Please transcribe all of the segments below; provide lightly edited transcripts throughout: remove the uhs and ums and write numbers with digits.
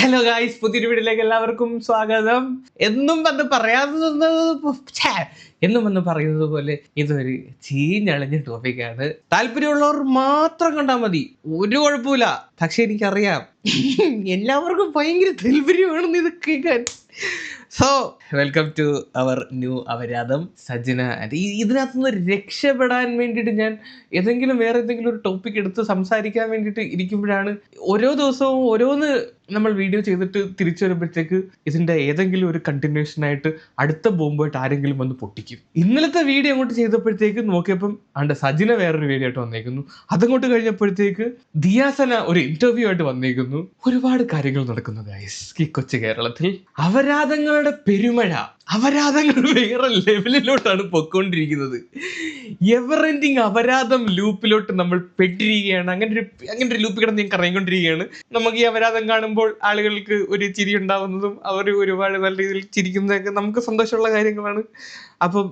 Hello guys, പുതിയൊരു വീഡിയോയിലേക്ക് എല്ലാവർക്കും സ്വാഗതം. എന്നും പറയുന്നത് പോലെ ഇതൊരു ചീഞ്ഞളിഞ്ഞ ടോപ്പിക്കാണ്. താല്പര്യമുള്ളവർ മാത്രം കണ്ടാൽ മതി, ഒരു കുഴപ്പമില്ല. പക്ഷെ എനിക്കറിയാം എല്ലാവർക്കും ഭയങ്കര താല്പര്യമാണെന്ന് ഇത് കേൾക്കാൻ. So welcome to our new അപരാധം സജ്ജന. ഇതിനകത്തുനിന്ന് രക്ഷപ്പെടാൻ വേണ്ടിയിട്ട് ഞാൻ വേറെ ഏതെങ്കിലും ഒരു ടോപ്പിക് എടുത്ത് സംസാരിക്കാൻ വേണ്ടിയിട്ട് ഇരിക്കുമ്പോഴാണ് ഓരോ ദിവസവും ഓരോന്ന് നമ്മൾ വീഡിയോ ചെയ്തിട്ട് തിരിച്ചു വരുമ്പോഴത്തേക്ക് ഇതിൻ്റെ ഏതെങ്കിലും ഒരു കണ്ടിന്യൂഷൻ ആയിട്ട് അടുത്ത ബോംബായിട്ട് ആരെങ്കിലും വന്ന് പൊട്ടിക്കും. ഇന്നലത്തെ വീഡിയോ അങ്ങോട്ട് ചെയ്തപ്പോഴത്തേക്ക് നോക്കിയപ്പം സജിന വേറൊരു വീഡിയോ ആയിട്ട് വന്നേക്കുന്നു. അതങ്ങോട്ട് കഴിഞ്ഞപ്പോഴത്തേക്ക് ദിയാസന ഒരു ഇന്റർവ്യൂ ആയിട്ട് വന്നേക്കുന്നു. ഒരുപാട് കാര്യങ്ങൾ നടക്കുന്നു ഗൈസ് ഈ കൊച്ചു കേരളത്തിൽ. അപരാധങ്ങളുടെ പെരുമഴ, അപരാധങ്ങൾ വേറെ ലെവലിലോട്ടാണ് പൊയ്ക്കൊണ്ടിരിക്കുന്നത്. എവർ എൻഡിങ് അപരാധം ലൂപ്പിലോട്ട് നമ്മൾ പെട്ടിരിക്കുകയാണ്. അങ്ങനെ ഒരു ലൂപ്പ് കിടന്ന് ഞാൻ കറങ്ങിക്കൊണ്ടിരിക്കുകയാണ്. നമുക്ക് ഈ അപരാധം കാണുമ്പോൾ ആളുകൾക്ക് ഒരു ചിരി ഉണ്ടാവുന്നതും അവർ ഒരുപാട് നല്ല രീതിയിൽ ചിരിക്കുന്നതൊക്കെ നമുക്ക് സന്തോഷമുള്ള കാര്യങ്ങളാണ്. അപ്പം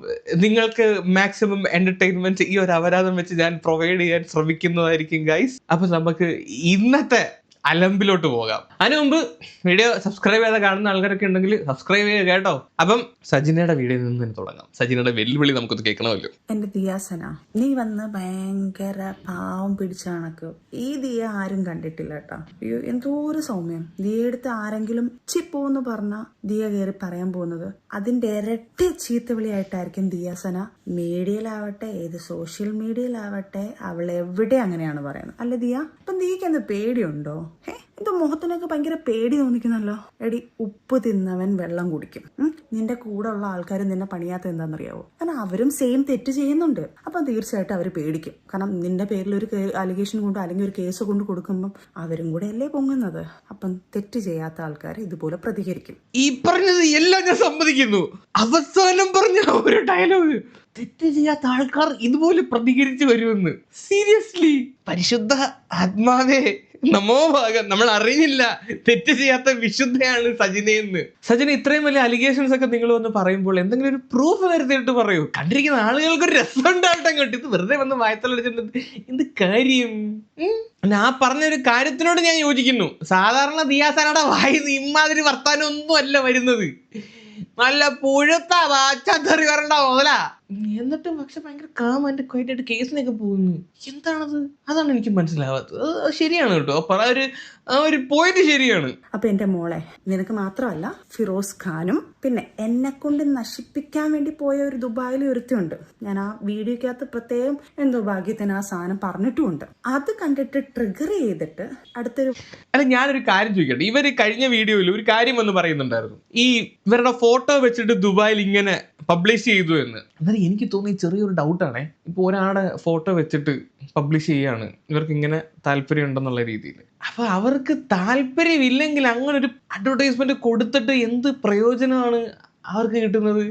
നിങ്ങൾക്ക് മാക്സിമം എന്റർടൈൻമെന്റ് ഈ ഒരു അപരാധം വെച്ച് ഞാൻ പ്രൊവൈഡ് ചെയ്യാൻ ശ്രമിക്കുന്നതായിരിക്കും ഗൈസ്. അപ്പൊ നമുക്ക് ഇന്നത്തെ അലമ്പിലോട്ട് പോകാം. അതിനു മുമ്പ് വീഡിയോ സബ്സ്ക്രൈബ് ചെയ്യാതെ കാണുന്ന ആൾക്കാരൊക്കെ ഉണ്ടെങ്കിൽ സബ്സ്ക്രൈബ് ചെയ്യുക കേട്ടോ. അപ്പം സജിനയുടെ വീഡിയോയിൽ നിന്ന് തന്നെ തുടങ്ങാം. സജിനയുടെ വെല്ലുവിളി നമുക്കത് കേൾക്കണമല്ലോ. എന്റെ ദിയാസന, നീ വന്ന് ഭയങ്കര പാവം പിടിച്ച കണക്ക് ഈ ദിയ ആരും കണ്ടിട്ടില്ല കേട്ടോ. അയ്യോ, എന്തോ ഒരു സൗമ്യം. ദിയയെടുത്ത് ആരെങ്കിലും ചിപ്പോന്ന് പറഞ്ഞ ദിയ കയറി പറയാൻ പോകുന്നത് അതിന്റെ ഇരട്ടി ചീത്തവിളിയായിട്ടായിരിക്കും ദിയാസന മീഡിയയിലാവട്ടെ ഏത് സോഷ്യൽ മീഡിയയിലാവട്ടെ അവൾ എവിടെ അങ്ങനെയാണ് പറയുന്നത്. അല്ല ദിയ, ഇപ്പം ദിയക്ക് എന്ത് പേടിയുണ്ടോ? എന്റെ മുഖത്തിനൊക്കെ ഭയങ്കര പേടി തോന്നിക്കുന്നല്ലോ. എടി, ഉപ്പ് തിന്നവൻ വെള്ളം കുടിക്കും. നിന്റെ കൂടെ ഉള്ള ആൾക്കാർ നിന്നെ പണിയാത്ത എന്താണെന്നറിയാവോ? കാരണം അവരും സെയിം തെറ്റ് ചെയ്യുന്നുണ്ട്. അപ്പൊ തീർച്ചയായിട്ടും അവർ പേടിക്കും. കാരണം നിന്റെ പേരിൽ ഒരു അലിഗേഷൻ കൊണ്ട് അല്ലെങ്കിൽ ഒരു കേസ് കൊണ്ട് കൊടുക്കുമ്പം അവരും കൂടെ അല്ലേ പൊങ്ങുന്നത്. അപ്പം തെറ്റ് ചെയ്യാത്ത ആൾക്കാർ ഇതുപോലെ പ്രതികരിക്കും. ഈ പറഞ്ഞത് എല്ലാം ഞാൻ സമ്മതിക്കുന്നു. അവസാനം പറഞ്ഞ ഒരു ഡയലോഗ്, തെറ്റ് ചെയ്യാത്ത ആൾക്കാർ ഇതുപോലെ പ്രതികരിച്ചു വരുമെന്ന്. സീരിയസ്ലി, പരിശുദ്ധ ആത്മാവേ നമോ ഭാഗം. നമ്മൾ അറിഞ്ഞില്ല തെറ്റ് ചെയ്യാത്ത വിശുദ്ധയാണ് സജിനയെന്ന്. സജിന, ഇത്രയും വലിയ അലിഗേഷൻസ് ഒക്കെ നിങ്ങൾ വന്ന് പറയുമ്പോൾ എന്തെങ്കിലും ഒരു പ്രൂഫ് വരുത്തിയിട്ട് പറയൂ. കണ്ടിരിക്കുന്ന ആളുകൾക്ക് ഒരു രസം ഉണ്ടാവട്ടെ. അങ്ങോട്ട് ഇത് വെറുതെ വന്ന് വായത്തലടിച്ചിട്ട് എന്ത് കാര്യം? ഞാൻ പറഞ്ഞൊരു കാര്യത്തിനോട് ഞാൻ യോജിക്കുന്നു. സാധാരണ ദിയാസനയുടെ വായിന്ന് ഇമാതിരി വർത്താനം ഒന്നും അല്ല വരുന്നത്. നല്ല പുഴുത്ത വാച്ചറി വരണ്ട മുതല. എന്നിട്ടും പക്ഷെ ഭയങ്കര കാമായിട്ട് ക്വൈറ്റായിട്ട് കേസിനൊക്കെ പോകുന്നു. എന്താണത്? അതാണ് എനിക്ക് മനസ്സിലാവാത്തത്. ശരിയാണ് കേട്ടോ, ഒരു പോയിന്റ് ശരിയാണ്. അപ്പൊ എന്റെ മോളെ, നിനക്ക് മാത്രമല്ല ഫിറോസ് ഖാനും പിന്നെ എന്നെ കൊണ്ട് നശിപ്പിക്കാൻ വേണ്ടി പോയ ഒരു ദുബായിൽ ഒരുത്തിയുണ്ട്. ഞാൻ ആ വീഡിയോക്കകത്ത് പ്രത്യേകം എന്തോ ഭാഗ്യത്തിന് ആ സാധനം പറഞ്ഞിട്ടുമുണ്ട്. അത് കണ്ടിട്ട് ട്രിഗർ ചെയ്തിട്ട് ഞാനൊരു കാര്യം ചോദിക്കട്ടെ. ഇവര് കഴിഞ്ഞ വീഡിയോയിൽ ഒരു കാര്യം വന്ന് പറയുന്നുണ്ടായിരുന്നു, ഈ ഇവരുടെ ഫോട്ടോ വെച്ചിട്ട് ദുബായിൽ ഇങ്ങനെ പബ്ലിഷ് ചെയ്തു എന്ന്. എന്നാൽ എനിക്ക് തോന്നിയ ചെറിയൊരു ഡൗട്ടാണേ. ഇപ്പൊ ഒരാളുടെ ഫോട്ടോ വെച്ചിട്ട് പബ്ലിഷ് ചെയ്യാണ് ഇവർക്ക് ഇങ്ങനെ താല്പര്യം ഉണ്ടെന്നുള്ള രീതിയിൽ. അപ്പൊ അവർക്ക് താല്പര്യമില്ലെങ്കിൽ അങ്ങനെ ഒരു അഡ്വർടൈസ്മെന്റ് കൊടുത്തിട്ട് എന്ത് പ്രയോജനമാണ് അവർക്ക് കിട്ടുന്നത്?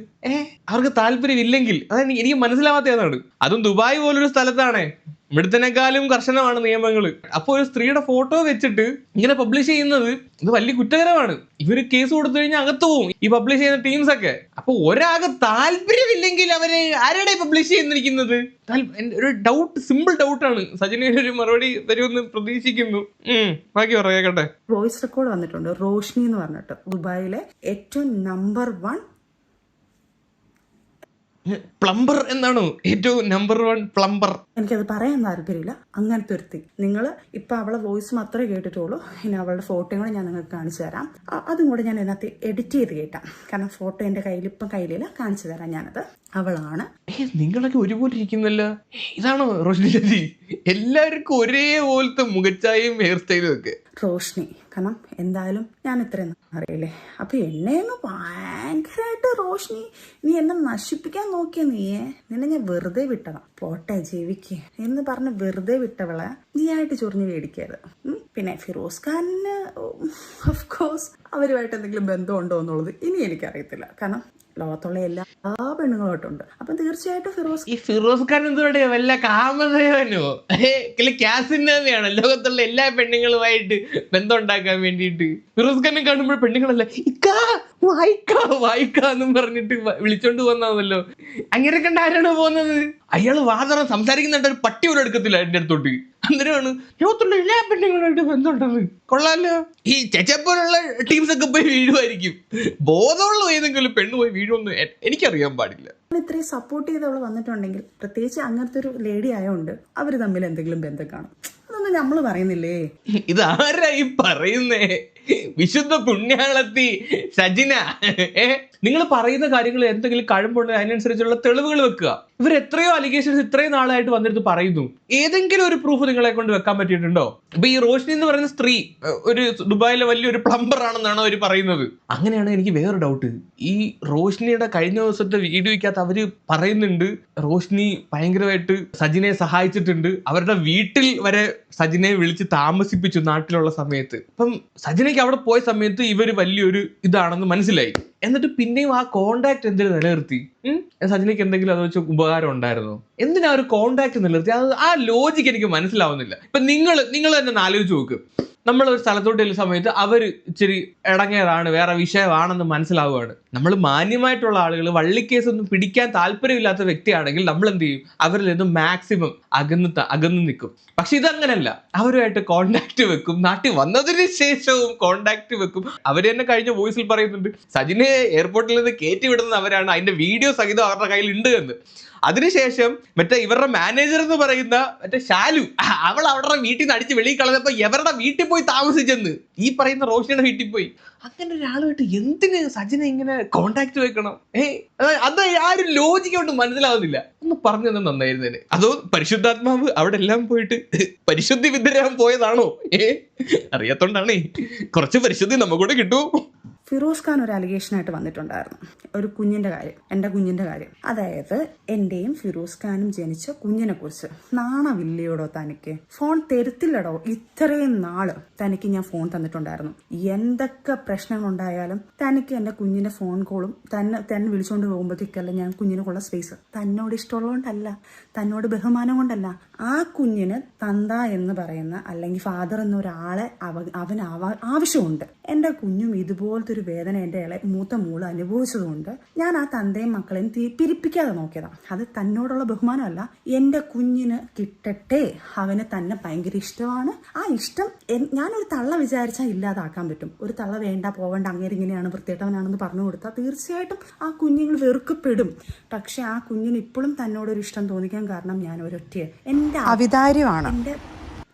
അവർക്ക് താല്പര്യമില്ലെങ്കിൽ, അതാണ് എനിക്ക് മനസ്സിലാവാത്ത ഏതാണ്. അതും ദുബായ് പോലൊരു സ്ഥലത്താണേ. ഇവിടുത്തേക്കാളും കർശനമാണ് നിയമങ്ങൾ. അപ്പൊ ഒരു സ്ത്രീയുടെ ഫോട്ടോ വെച്ചിട്ട് ഇങ്ങനെ പബ്ലിഷ് ചെയ്യുന്നത് ഇത് വലിയ കുറ്റകരമാണ്. ഇവര് കേസ് കൊടുത്തു കഴിഞ്ഞാൽ അകത്ത് പോവും ഈ പബ്ലിഷ് ചെയ്യുന്ന ടീംസ് ഒക്കെ. അപ്പൊ ഒരാൾക്ക് താല്പര്യമില്ലെങ്കിൽ അവര് ആരുടെ പബ്ലിഷ് ചെയ്യുന്നിരിക്കുന്നത്? ഒരു ഡൗട്ട്, സിമ്പിൾ ഡൗട്ടാണ്. സജിനയുടെ ഒരു മറുപടി വരുമെന്ന് പ്രതീക്ഷിക്കുന്നു. ബാക്കി പറയാ. വോയിസ് റെക്കോർഡ് വന്നിട്ടുണ്ട്. റോഷ്നി എന്ന് പറഞ്ഞിട്ട് ദുബായിലെ ഏറ്റവും നമ്പർ 1 പ്ലംബർ എന്നാണോ? ഏറ്റവും നമ്പർ 1 പ്ലംബർ. എനിക്കത് പറയാൻ താല്പര്യമില്ല. അങ്ങനത്തെ ഒരുത്തി. നിങ്ങൾ ഇപ്പൊ അവളെ വോയിസ് മാത്രമേ കേട്ടിട്ടുള്ളൂ. ഇനി അവളുടെ ഫോട്ടോയും കൂടെ ഞാൻ നിങ്ങൾക്ക് കാണിച്ചു തരാം. അതും കൂടെ ഞാൻ ഇതിനകത്ത് എഡിറ്റ് ചെയ്ത് കേട്ടാം. കാരണം ഫോട്ടോ എന്റെ കയ്യിലില്ല. കാണിച്ചു തരാം ഞാനത്. അവളാണ്. നിങ്ങളൊക്കെ ഒരുപോലെ ഇരിക്കുന്നല്ലോ. ഇതാണോ റോഷ്നി ചേച്ചി? എല്ലാവർക്കും ഒരേപോലത്തെ മുഖച്ചായും ഹെയർ സ്റ്റൈലും ഒക്കെ. റോഷ്നി, കാരണം എന്തായാലും ഞാൻ ഇത്രയും അറിയില്ലേ. അപ്പൊ എന്നെ അങ്ങ് ഭയങ്കരമായിട്ട് റോഷ്നി നീ എന്നെ നശിപ്പിക്കാൻ നോക്കിയ നിന്നെ ഞാൻ വെറുതെ വിട്ടതാ. പോട്ടെ ജീവിക്ക് എന്ന് പറഞ്ഞ് വെറുതെ വിട്ടവളെ നീ ആയിട്ട് ചൊറിഞ്ഞ് മേടിക്കരുത്. പിന്നെ ഫിറോസ് ഖാനിന് ഓഫ് കോഴ്സ് അവരുമായിട്ട് എന്തെങ്കിലും ബന്ധമുണ്ടോ എന്നുള്ളത് ഇനി എനിക്കറിയത്തില്ല. കാരണം ലോകത്തുള്ള എല്ലാ പെണ്ണുങ്ങളോട്ടുണ്ട്. അപ്പൊ തീർച്ചയായിട്ടും ഫിറോസ് ഖാൻ എന്തുകൊണ്ട് വല്ല കാമദേവനോ ക്യാസിനാണ് ലോകത്തുള്ള എല്ലാ പെണ്ണുങ്ങളുമായിട്ട് ബന്ധം ഉണ്ടാക്കാൻ വേണ്ടിയിട്ട്. ഫിറോസ് ഖാനെ കാണുമ്പോൾ പെണ്ണുങ്ങളല്ല ഇക്കാ വായിക്കാന്നും പറഞ്ഞിട്ട് വിളിച്ചോണ്ട് പോന്നല്ലോ. അങ്ങനെ കണ്ട ആരാണ് പോകുന്നത്? അയാള് വാതറ സംസാരിക്കുന്നുണ്ട്, ഒരു പട്ടി പോലും എടുക്കത്തില്ല എന്റെ അടുത്തോട്ട്. അന്നേരമാണ് ലോകത്തുള്ള എല്ലാ പെണ്ണുങ്ങളായിട്ട് ബന്ധമുണ്ടെന്ന്. കൊള്ളാലോ. ഈ ചെച്ചപ്പോലുള്ള ടീംസ് ഒക്കെ പോയി വീഴുമായിരിക്കും. ബോധമുള്ള ഏതെങ്കിലും പെണ്ണ് പോയി വീഴുമെന്ന് എനിക്കറിയാൻ പാടില്ല. ഇത്രയും സപ്പോർട്ട് ചെയ്തവള് വന്നിട്ടുണ്ടെങ്കിൽ, പ്രത്യേകിച്ച് അങ്ങനത്തെ ഒരു ലേഡി ആയതുകൊണ്ട് അവര് തമ്മിൽ എന്തെങ്കിലും ബന്ധം കാണും. അതൊന്നും നമ്മള് പറയുന്നില്ലേ? ഇതാരായി പറയുന്നേ? വിശുദ്ധ പുണ്യാളത്തി സജിന. നിങ്ങൾ പറയുന്ന കാര്യങ്ങൾ എന്തെങ്കിലും കഴമ്പുണ്ടെങ്കിൽ അതിനനുസരിച്ചുള്ള തെളിവുകൾ വെക്കുക. ഇവർ എത്രയോ അലിഗേഷൻസ് ഇത്രയും നാളായിട്ട് വന്നിട്ട് പറയുന്നു. ഏതെങ്കിലും ഒരു പ്രൂഫ് നിങ്ങളെ കൊണ്ട് വെക്കാൻ പറ്റിയിട്ടുണ്ടോ? ഇപ്പൊ ഈ റോഷ്നി എന്ന് പറയുന്ന സ്ത്രീ ഒരു ദുബായിലെ വലിയൊരു പ്ലംബർ ആണെന്നാണ് അവർ പറയുന്നത്. അങ്ങനെയാണ് എനിക്ക് വേറെ ഡൗട്ട്. ഈ റോഷ്നിയുടെ കഴിഞ്ഞ ദിവസത്തെ വീഡിയോയ്ക്കകത്ത് അവര് പറയുന്നുണ്ട് റോഷ്നി ഭയങ്കരമായിട്ട് സജിനെ സഹായിച്ചിട്ടുണ്ട്. അവരുടെ വീട്ടിൽ വരെ സജിനെ വിളിച്ച് താമസിപ്പിച്ചു നാട്ടിലുള്ള സമയത്ത്. അപ്പം സജിനയ്ക്ക് അവിടെ പോയ സമയത്ത് ഇവര് വലിയൊരു ഇതാണെന്ന് മനസ്സിലായി. എന്നിട്ട് പിന്നെയും ആ കോണ്ടാക്ട് എന്തിനു നിലനിർത്തി? സജിനയ്ക്ക് എന്തെങ്കിലും അത് വെച്ച് ഉപകാരം ഉണ്ടായിരുന്നോ? എന്തിനാ ഒരു കോണ്ടാക്ട് നിലനിർത്തി? അത് ആ ലോജിക്ക് എനിക്ക് മനസ്സിലാവുന്നില്ല. ഇപ്പൊ നിങ്ങൾ തന്നെ ആലോചിച്ച് നോക്ക്. നമ്മൾ ഒരു സ്ഥലത്തോട്ട് ചെല്ലുന്ന സമയത്ത് അവർ ഇച്ചിരി ഇടങ്ങേറാണ്, വേറെ വിഷയമാണെന്ന് മനസ്സിലാവുകയാണ്. നമ്മൾ മാന്യമായിട്ടുള്ള ആളുകൾ വള്ളിക്കേസ് ഒന്നും പിടിക്കാൻ താല്പര്യമില്ലാത്ത വ്യക്തിയാണെങ്കിൽ നമ്മൾ എന്ത് ചെയ്യും? അവരിൽ നിന്നും മാക്സിമം അകന്ന് നിൽക്കും. പക്ഷെ ഇതങ്ങനല്ല. അവരുമായിട്ട് കോണ്ടാക്ട് വെക്കും. നാട്ടിൽ വന്നതിന് ശേഷവും കോണ്ടാക്ട് വെക്കും. അവർ തന്നെ കഴിഞ്ഞ വോയിസിൽ പറയുന്നുണ്ട് സജിനെ എയർപോർട്ടിൽ നിന്ന് കയറ്റി വിടുന്നത് അവരാണ്, അതിന്റെ വീഡിയോ സഹിതം അവരുടെ കയ്യിൽ ഉണ്ട് എന്ന്. അതിനുശേഷം മറ്റേ ഇവരുടെ മാനേജർ എന്ന് പറയുന്ന മറ്റേ ഷാലു, അവൾ അവരുടെ വീട്ടിൽ നിന്ന് അടിച്ച് വെളിയിൽ കളഞ്ഞപ്പോ ഇവരുടെ വീട്ടിൽ പോയി താമസിച്ചെന്ന് ഈ പറയുന്ന റോഷിയുടെ വീട്ടിൽ പോയി. അങ്ങനെ ഒരാളുമായിട്ട് എന്തിന് സജിനെ ഇങ്ങനെ കോണ്ടാക്ട് വെക്കണം? അത് ആ ഒരു ലോജിക്ക് കൊണ്ട് മനസ്സിലാവുന്നില്ല. ഒന്ന് പറഞ്ഞു തന്നെ നന്നായിരുന്നേനെ. അതോ പരിശുദ്ധാത്മാവ് അവിടെ എല്ലാം പോയിട്ട് പരിശുദ്ധി വിദ്യരാൻ പോയതാണോ? അറിയാത്തോണ്ടാണേ. കുറച്ച് പരിശുദ്ധി നമുക്കൂടെ കിട്ടൂ. ഫിറോസ് ഖാൻ ഒരു അലിഗേഷനായിട്ട് വന്നിട്ടുണ്ടായിരുന്നു, ഒരു കുഞ്ഞിന്റെ കാര്യം, എൻ്റെ കുഞ്ഞിന്റെ കാര്യം. അതായത് എന്റെയും ഫിറോസ് ഖാനും ജനിച്ച കുഞ്ഞിനെ കുറിച്ച്. നാണമില്ലയോടോ തനിക്ക്? ഫോൺ തരുത്തില്ലടോ. ഇത്രയും നാള് തനിക്ക് ഞാൻ ഫോൺ തന്നിട്ടുണ്ടായിരുന്നു. എന്തൊക്കെ പ്രശ്നങ്ങളുണ്ടായാലും തനിക്ക് എൻ്റെ കുഞ്ഞിന്റെ ഫോൺ കോളും തന്നെ വിളിച്ചുകൊണ്ട് പോകുമ്പോഴത്തേക്കല്ല ഞാൻ കുഞ്ഞിനുള്ള സ്പേസ്. തന്നോട് ഇഷ്ടമുള്ളതുകൊണ്ടല്ല, തന്നോട് ബഹുമാനം കൊണ്ടല്ല. ആ കുഞ്ഞിന് തന്ത എന്ന് പറയുന്ന അല്ലെങ്കിൽ ഫാദർ എന്ന ഒരാളെ അവന് ആവശ്യമുണ്ട്. എൻ്റെ കുഞ്ഞും ഇതുപോലത്തെ ഒരു വേദന എൻ്റെ മൂത്ത മോള് അനുഭവിച്ചതുകൊണ്ട് ഞാൻ ആ തന്തയും മക്കളെയും പിരിപ്പിക്കാതെ നോക്കിയതാണ്. അത് തന്നോടുള്ള ബഹുമാനമല്ല, എൻ്റെ കുഞ്ഞിന് കിട്ടട്ടെ. അവന് തന്നെ ഭയങ്കര ഇഷ്ടമാണ്. ആ ഇഷ്ടം ഞാനൊരു തള്ള വിചാരിച്ചാൽ ഇല്ലാതാക്കാൻ പറ്റും. ഒരു തള്ള വേണ്ട പോവേണ്ട അങ്ങനെ ഇങ്ങനെയാണ് വൃത്തിയേട്ടവനാണെന്ന് പറഞ്ഞു കൊടുത്താൽ തീർച്ചയായിട്ടും ആ കുഞ്ഞുങ്ങൾ വെറുക്കപ്പെടും. പക്ഷെ ആ കുഞ്ഞിന് ഇപ്പോഴും തന്നോടൊരു ഇഷ്ടം തോന്നിക്കാൻ കാരണം ഞാൻ ഒരൊറ്റ എൻ്റെ അവിതാര്യമാണ്,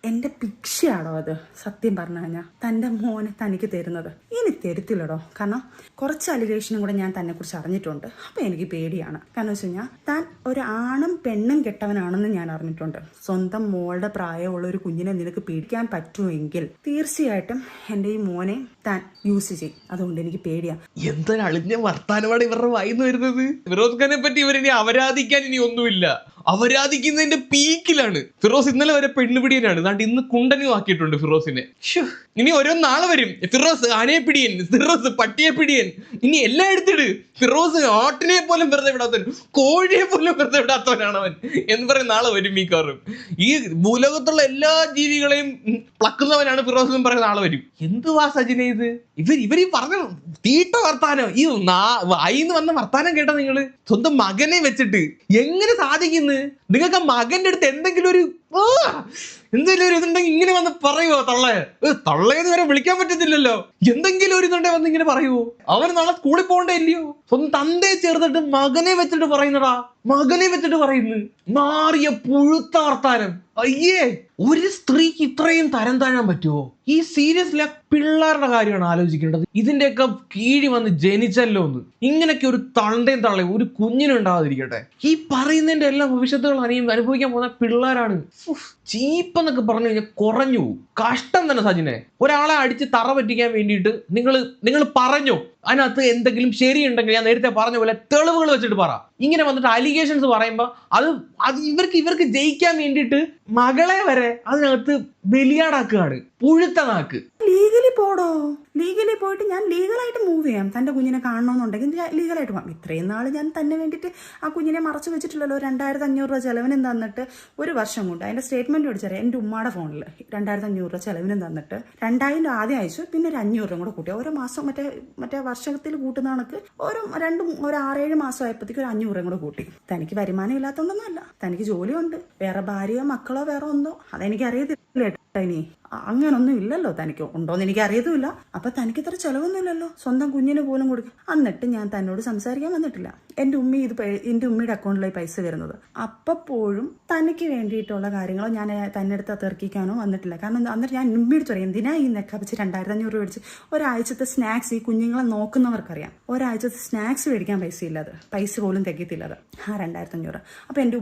എൻ്റെ ഭിക്ഷയാണോ അത്? സത്യം പറഞ്ഞു കഴിഞ്ഞാൽ തൻ്റെ മോനെ തനിക്ക് തരുന്നത് ഇനി തരുത്തില്ലടോ. കാരണം കുറച്ച് അലിഗേഷനും കൂടെ ഞാൻ തന്നെ കുറിച്ച് അറിഞ്ഞിട്ടുണ്ട്. അപ്പം എനിക്ക് പേടിയാണ്. കാരണം വെച്ച് കഴിഞ്ഞാൽ താൻ ഒരു ആണും പെണ്ണും കെട്ടവനാണെന്ന് ഞാൻ അറിഞ്ഞിട്ടുണ്ട്. സ്വന്തം മോളുടെ പ്രായമുള്ള ഒരു കുഞ്ഞിനെ നിനക്ക് പീഡിക്കാൻ പറ്റുമെങ്കിൽ തീർച്ചയായിട്ടും എൻ്റെ ഈ മോനെ താൻ യൂസ് ചെയ്യും. അതുകൊണ്ട് എനിക്ക് പേടിയാണ്. എന്തൊരു അളിഞ്ഞ വർത്താനമാണ് ഇവരുടെ വായിന്ന് വരുന്നത്. ഫിറോസ് ഖാനെ പറ്റി ഇവരിനി അപരാധിക്കാൻ ഇനി ഒന്നുമില്ല. അപരാധിക്കുന്നതിന്റെ പീക്കിലാണ്. ഫിറോസ് ഇന്നലെ വരെ പെണ്ണുപിടിയനാണ്, അതുകൊണ്ട് ഇന്ന് കുണ്ടനും ആക്കിയിട്ടുണ്ട് ഫിറോസിനെ. ഇനി ഓരോ നാളെ വരും ഫിറോസ് ആനയെ പിടിയൻ, ഫിറോസ് പട്ടിയെ പിടിയൻ, ഇനി എല്ലാം എടുത്തിട്. ഫിറോസ് ആട്ടിനെ പോലും വെറുതെ വിടാത്തവൻ, കോഴിയെ പോലും വെറുതെ വിടാത്തവനാണ് അവൻ എന്ന് പറയും നാളെ വരും. ഈ കാറും ഈ ഭൂലോകത്തുള്ള എല്ലാ ജീവികളെയും പ്ലക്കുന്നവനാണ് ഫിറോസ് എന്ന് പറയുന്ന നാളെ വരും. എന്തുവാ സജിനെ ഇത്? ഇവർ പറഞ്ഞ തീട്ട വർത്താനം, ഈ വായിന്ന് വന്ന വർത്താനം കേട്ടാ നിങ്ങള് സ്വന്തം മകനെ വെച്ചിട്ട് എങ്ങനെ സാധിക്കുന്നു? നിങ്ങൾക്ക് മകന്റെ അടുത്ത് എന്തെങ്കിലും ഒരു എന്തെങ്കിലും ഒരു ഇതുണ്ടെങ്കിൽ ഇങ്ങനെ വന്ന് പറയുവോ? തള്ളയെന്ന് വരെ വിളിക്കാൻ പറ്റത്തില്ലല്ലോ. എന്തെങ്കിലും ഒരു ഇതുണ്ടെ വന്ന് ഇങ്ങനെ പറയുവോ? അവന് നാളെ സ്കൂളിൽ പോകണ്ടേ ഇല്ലയോ? സ്വന്തം തന്തയെ ചേർത്തിട്ട് മകനെ വെച്ചിട്ട് പറയുന്നടാ, മകനെ വെച്ചിട്ട് പറയുന്നു. മാറിയ പുഴുത്ത വർത്താനം. അയ്യേ, ഒരു സ്ത്രീക്ക് ഇത്രയും തരം താഴാൻ പറ്റുമോ? ഈ സീരിയസ്ലി പിള്ളേരുടെ കാര്യമാണ് ആലോചിക്കേണ്ടത്. ഇതിന്റെയൊക്കെ കീഴി വന്ന് ജനിച്ചല്ലോ എന്ന്. ഇങ്ങനെയൊക്കെ ഒരു തണ്ടയും തള്ളയും ഒരു കുഞ്ഞിനുണ്ടാവാതിരിക്കട്ടെ. ഈ പറയുന്നതിന്റെ എല്ലാ ഭവിഷ്യത്തുകൾ അനുഭവിക്കാൻ പോകുന്ന പിള്ളേരാണ്. ചീപ്പെന്നൊക്കെ പറഞ്ഞു കഴിഞ്ഞാൽ കുറഞ്ഞു കഷ്ടം തന്നെ സജിനെ. ഒരാളെ അടിച്ച് തറ പറ്റിക്കാൻ വേണ്ടിയിട്ട് നിങ്ങൾ പറഞ്ഞോ? അതിനകത്ത് എന്തെങ്കിലും ശരിയുണ്ടെങ്കിൽ ഞാൻ നേരത്തെ പറഞ്ഞ പോലെ തെളിവുകൾ വെച്ചിട്ട് പറ. ഇങ്ങനെ വന്നിട്ട് അലിഗേഷൻസ് പറയുമ്പോൾ അത് ഇവർക്ക് ജയിക്കാൻ വേണ്ടിയിട്ട് മകളെ വരെ അതിനകത്ത് ബലിയാടാക്കുകയാണ്. പുഴുത്ത നാക്ക്. ലീഗലി പോടോ. ലീഗലി പോയിട്ട് ഞാൻ ലീഗലായിട്ട് മൂവ് ചെയ്യാം. തൻ്റെ കുഞ്ഞിനെ കാണണമെന്നുണ്ടെങ്കിൽ ലീഗലായിട്ട് പോകാം. ഇത്രയും നാൾ ഞാൻ തന്നെ വേണ്ടിയിട്ട് ആ കുഞ്ഞിനെ മറച്ചു വെച്ചിട്ടില്ലല്ലോ. 2500 രൂപ ചെലവിനും തന്നിട്ട് ഒരു വർഷം കൊണ്ട് അതിൻ്റെ സ്റ്റേറ്റ്മെൻറ്റ് മേടിച്ചറിയാം. എൻ്റെ ഉമ്മയുടെ ഫോണിൽ 2500 രൂപ ചെലവിനും തന്നിട്ട് 2000 ആദ്യം അയച്ചു, പിന്നെ ഒരു 500 രൂപ കൂടെ കൂട്ടി. ഓരോ മാസം മറ്റേ വർഷത്തിൽ കൂട്ടുന്ന കണക്ക് ഒരു 6-7 മാസം ആയപ്പോഴത്തേക്ക് ഒരു 500 കൂടെ കൂട്ടി. തനിക്ക് വരുമാനം ഇല്ലാത്തതുകൊണ്ടൊന്നുമല്ല, തനിക്ക് ജോലിയുണ്ട്, വേറെ ഭാര്യയോ മക്കളോ വേറെ ഒന്നോ അതെനിക്ക് അറിയത്തില്ല കേട്ടോ. ഇനി അങ്ങനൊന്നും ഇല്ലല്ലോ, തനിക്ക് ഉണ്ടോന്ന് എനിക്ക് അറിയത്തുമില്ല. അപ്പൊ തനിക്ക് ഇത്ര ചെലവൊന്നും ഇല്ലല്ലോ, സ്വന്തം കുഞ്ഞിന് പോലും കൊടുക്കും. എന്നിട്ട് ഞാൻ തന്നോട് സംസാരിക്കാൻ വന്നിട്ടില്ല. എന്റെ ഉമ്മയുടെ അക്കൗണ്ടിലായി പൈസ വരുന്നത്. അപ്പോഴും തനിക്ക് വേണ്ടിയിട്ടുള്ള കാര്യങ്ങളോ ഞാൻ തന്നെ അടുത്ത് തെർക്കിക്കാനോ വന്നിട്ടില്ല. കാരണം എന്നിട്ട് ഞാൻ ഉമ്മയെടുത്ത് പറയും, എന്തിനാ ഈ നെക്കാപ്പിച്ച് 2500 രൂപ മേടിച്ച് ഒരാഴ്ചത്തെ സ്നാക്സ് ഈ കുഞ്ഞുങ്ങളെ നോക്കുന്നവർക്കറിയാം, ഒരാഴ്ചത്തെ സ്നാക്സ് മേടിക്കാൻ പൈസ ഇല്ലാതെ, പൈസ പോലും തികയത്തില്ലാതെ 2500. അപ്പൊ എന്റെ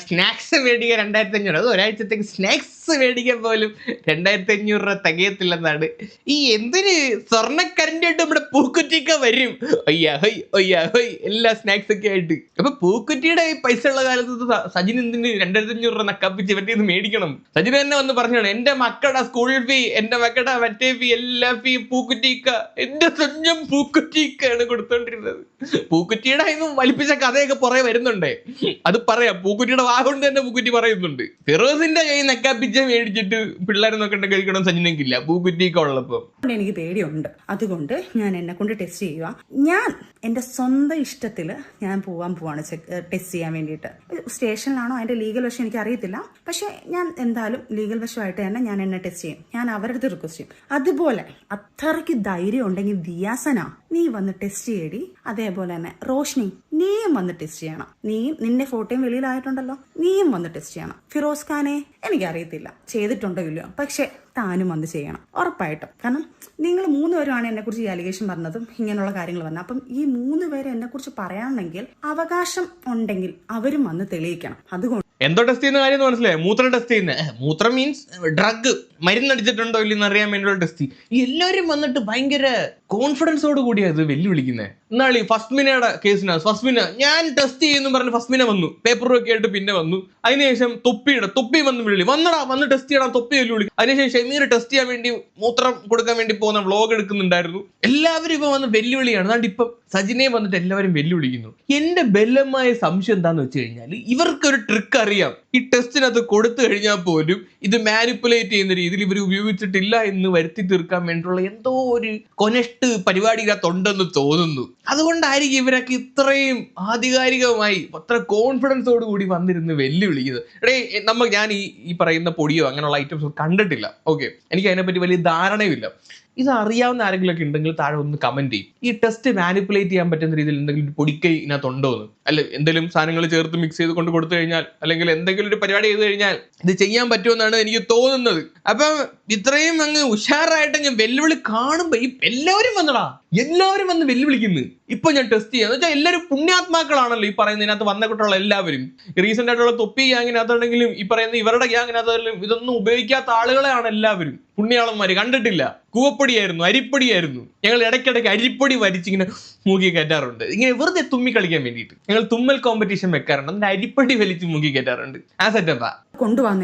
സ്നാക്സ് മേടിക്കാൻ 2500, അത് ഒരാഴ്ചത്തേക്ക് സ്നാക്സ് മേടിക്കാൻ പോലും 2500 രൂപ തികയത്തില്ലെന്നാണ്. ഈ എന്തിന് സ്വർണ്ണക്കരണ്ടായിട്ട് നമ്മുടെ പൂക്കുറ്റിയൊക്കെ വരും, ഒയ്യാ ഹൊയ് ഒയ്യാ ഹൊയ് എല്ലാ സ്നാക്സ് ഒക്കെ ആയിട്ട്. അപ്പൊ പൂക്കുറ്റിയുടെ പൈസ ഉള്ള കാലത്ത് സജിൻ എന്തിന് 2500 രൂപ നക്കാപ്പിച്ച് ഇവരുടെ ഇത് മേടിക്കണം? സജിൻ തന്നെ വന്ന് പറഞ്ഞാണ്, എന്റെ മക്കളുടെ സ്കൂൾ ഫീ, എന്റെ മക്കളുടെ മറ്റേ ഫീ, എല്ലാ ഫീ പൂക്കുറ്റിക്ക, എന്റെ സ്വന്തം പൂക്കുറ്റിക്കാണ് കൊടുത്തോണ്ടിരുന്നത്. പൂക്കുറ്റിയുടെ അതിന് വലിപ്പിച്ച കഥയൊക്കെ പുറകെ വരുന്നുണ്ടേ, അത് പറയാം. പൂക്കുറ്റിയുടെ വാഗോണ്ട് തന്നെ പൂക്കുറ്റി പറയുന്നുണ്ട്, ഫിറോസിന്റെ കൈ നക്കാപ്പിച്ച മേടിച്ചിട്ട് പിള്ളേരെ നോക്കണ്ട കഴിക്കണം സജിനെങ്കില്ല പൂക്കുറ്റിയൊക്കെ ഉള്ളപ്പോ. എനിക്ക് പേടിയുണ്ട്, അതുകൊണ്ട് ഞാൻ എന്നെ കൊണ്ട് ടെസ്റ്റ് ചെയ്യുക. ഞാൻ എന്റെ സ്വന്തം ഇഷ്ടത്തില് ഞാൻ പോവാണ് ടെസ്റ്റ് ചെയ്യാൻ വേണ്ടിയിട്ട്. സ്റ്റേഷനിലാണോ അതിന്റെ ലീഗൽ വശം എനിക്ക് അറിയത്തില്ല, പക്ഷെ ഞാൻ എന്തായാലും ലീഗൽ വശമായിട്ട് തന്നെ ഞാൻ എന്നെ ടെസ്റ്റ് ചെയ്യും. ഞാൻ അവരുടെ അടുത്ത് റിക്വസ്റ്റ് ചെയ്യും. അതുപോലെ അത്രയ്ക്ക് ധൈര്യം ഉണ്ടെങ്കിൽ ദിയാസന നീ വന്ന് ടെസ്റ്റ് ചെയ്യടി. അതേപോലെ തന്നെ റോഷ്നി നീയും വന്ന് ടെസ്റ്റ് ചെയ്യണം. നിന്റെ ഫോട്ടോയും വെളിയിലായിട്ടുണ്ടല്ലോ, നീയും വന്ന് ടെസ്റ്റ് ചെയ്യണം. ഫിറോസ് ഖാനെ എനിക്കറിയത്തില്ല ചെയ്തിട്ടുണ്ടോ ഇല്ലയോ, പക്ഷെ താനും വന്ന് ചെയ്യണം ഉറപ്പായിട്ടും. കാരണം നിങ്ങൾ 3 പേരുമാണ് എന്നെ കുറിച്ച് ഈ അലിഗേഷൻ പറഞ്ഞതും ഇങ്ങനെയുള്ള കാര്യങ്ങൾ പറഞ്ഞത്. അപ്പം ഈ 3 പേര് എന്നെ കുറിച്ച് പറയാണെങ്കിൽ അവകാശം ഉണ്ടെങ്കിൽ അവരും വന്ന് തെളിയിക്കണം. അതുകൊണ്ട് എന്തോ ടെസ്റ്റ് ചെയ്യുന്ന കാര്യം മനസ്സിലായി, മൂത്രം ടെസ്റ്റ് ചെയ്യുന്ന, മൂത്രം മീൻസ് ഡ്രഗ്, മരുന്നടിച്ചിട്ടുണ്ടോ ഇല്ലെന്ന് അറിയാൻ വേണ്ടിയുള്ള ടെസ്റ്റ്. ഈ എല്ലാവരും വന്നിട്ട് ഭയങ്കര കോൺഫിഡൻസോട് കൂടിയാണ് ഇത് വെല്ലുവിളിക്കുന്നത്. എന്നാളി ഫസ്മിനയുടെ കേസിനാണ്, ഫസ്മിന ഞാൻ ടെസ്റ്റ് ചെയ്യുന്നു പറഞ്ഞ് ഫസ്മിന വന്നു, പേപ്പർ ഒക്കെ ആയിട്ട് പിന്നെ വന്നു. അതിനുശേഷം തൊപ്പി വന്ന് ടെസ്റ്റ് ചെയ്യണം, തൊപ്പി വെല്ലുവിളി. അതിനുശേഷം ഷമീർ ടെസ്റ്റ് ചെയ്യാൻ വേണ്ടി മൂത്രം കൊടുക്കാൻ വേണ്ടി പോകുന്ന വ്ളോഗ് എടുക്കുന്നുണ്ടായിരുന്നു. എല്ലാവരും ഇപ്പൊ വന്ന് വെല്ലുവിളിയാണ്. അതുകൊണ്ട് ഇപ്പം സജിനെ വന്നിട്ട് എല്ലാവരും വെല്ലുവിളിക്കുന്നു. എന്റെ ബലമായ സംശയം എന്താന്ന് വെച്ച് കഴിഞ്ഞാൽ, ഇവർക്കൊരു ട്രിക്ക് അറിയാം. ഈ ടെസ്റ്റിനകത്ത് കൊടുത്തു കഴിഞ്ഞാൽ പോലും ഇത് മാനിപ്പുലേറ്റ് ചെയ്യുന്ന രീതിയിൽ ഇവർ ഉപയോഗിച്ചിട്ടില്ല എന്ന് വരുത്തി തീർക്കാൻ വേണ്ടിയുള്ള എന്തോ ഒരു കൊനഷ്ട് പരിപാടി ഇതിനകത്തുണ്ടെന്ന് തോന്നുന്നു. അതുകൊണ്ടായിരിക്കും ഇവരൊക്കെ ഇത്രയും ആധികാരികമായി അത്ര കോൺഫിഡൻസോട് കൂടി വന്നിരുന്ന് വെല്ലുവിളിക്കുന്നത്. ഞാൻ ഈ പറയുന്ന പൊടിയോ അങ്ങനെയുള്ള ഐറ്റംസ് കണ്ടിട്ടില്ല, ഓക്കെ, എനിക്ക് അതിനെപ്പറ്റി വലിയ ധാരണയുമില്ല. ഇത് അറിയാവുന്ന ആരെങ്കിലും ഒക്കെ ഉണ്ടെങ്കിൽ താഴെ ഒന്ന് കമന്റ് ചെയ്യും. ഈ ടെസ്റ്റ് മാനിപ്പുലേറ്റ് ചെയ്യാൻ പറ്റുന്ന രീതിയിൽ എന്തെങ്കിലും പൊടിക്കൈ ഇതിനകത്തുണ്ടോ എന്ന്, അല്ല എന്തെങ്കിലും സാധനങ്ങൾ ചേർത്ത് മിക്സ് ചെയ്ത് കൊണ്ട് കൊടുത്തു കഴിഞ്ഞാൽ, അല്ലെങ്കിൽ എന്തെങ്കിലും ഒരു പരിപാടി ചെയ്ത് കഴിഞ്ഞാൽ ഇത് ചെയ്യാൻ പറ്റുമെന്നാണ് എനിക്ക് തോന്നുന്നത്. അപ്പം ഇത്രയും അങ്ങ് ഉഷാറായിട്ട് അങ്ങ് വെല്ലുവിളി കാണുമ്പോ ഈ എല്ലാവരും വന്ന് വെല്ലുവിളിക്കുന്നു. ഇപ്പൊ ഞാൻ ടെസ്റ്റ് ചെയ്യാന്ന് വെച്ചാൽ എല്ലാവരും പുണ്യാത്മാക്കളാണല്ലോ ഈ പറയുന്നതിനകത്ത് വന്നിട്ടുള്ള എല്ലാവരും. റീസെന്റ് ആയിട്ടുള്ള തൊപ്പി ഗ്യാങ്ങിനകത്താണെങ്കിലും ഈ പറയുന്ന ഇവരുടെ ഗ്യാങ്ങിനകത്താണെങ്കിലും ഇതൊന്നും ഉപയോഗിക്കാത്ത ആളുകളെയാണ് എല്ലാവരും. പുണ്യാളന്മാര് കണ്ടിട്ടില്ല, കൂവപ്പൊടിയായിരുന്നു, അരിപ്പൊടിയായിരുന്നു. ഞങ്ങൾ ഇടയ്ക്കിടയ്ക്ക് അരിപ്പൊടി വരിച്ചിങ്ങനെ മൂക്കി കയറ്റാറുണ്ട്, ഇങ്ങനെ വെറുതെ തുമ്മി കളിക്കാൻ വേണ്ടിയിട്ട്. ഞങ്ങൾ തുമ്മൽ കോമ്പറ്റീഷൻ വെക്കാറുണ്ട്, അതിന്റെ അരിപ്പൊടി വലിച്ച് മൂക്കി കയറ്റാറുണ്ട്. ആ സെറ്റപ്പാ. കൊണ്ടുപോകാൻ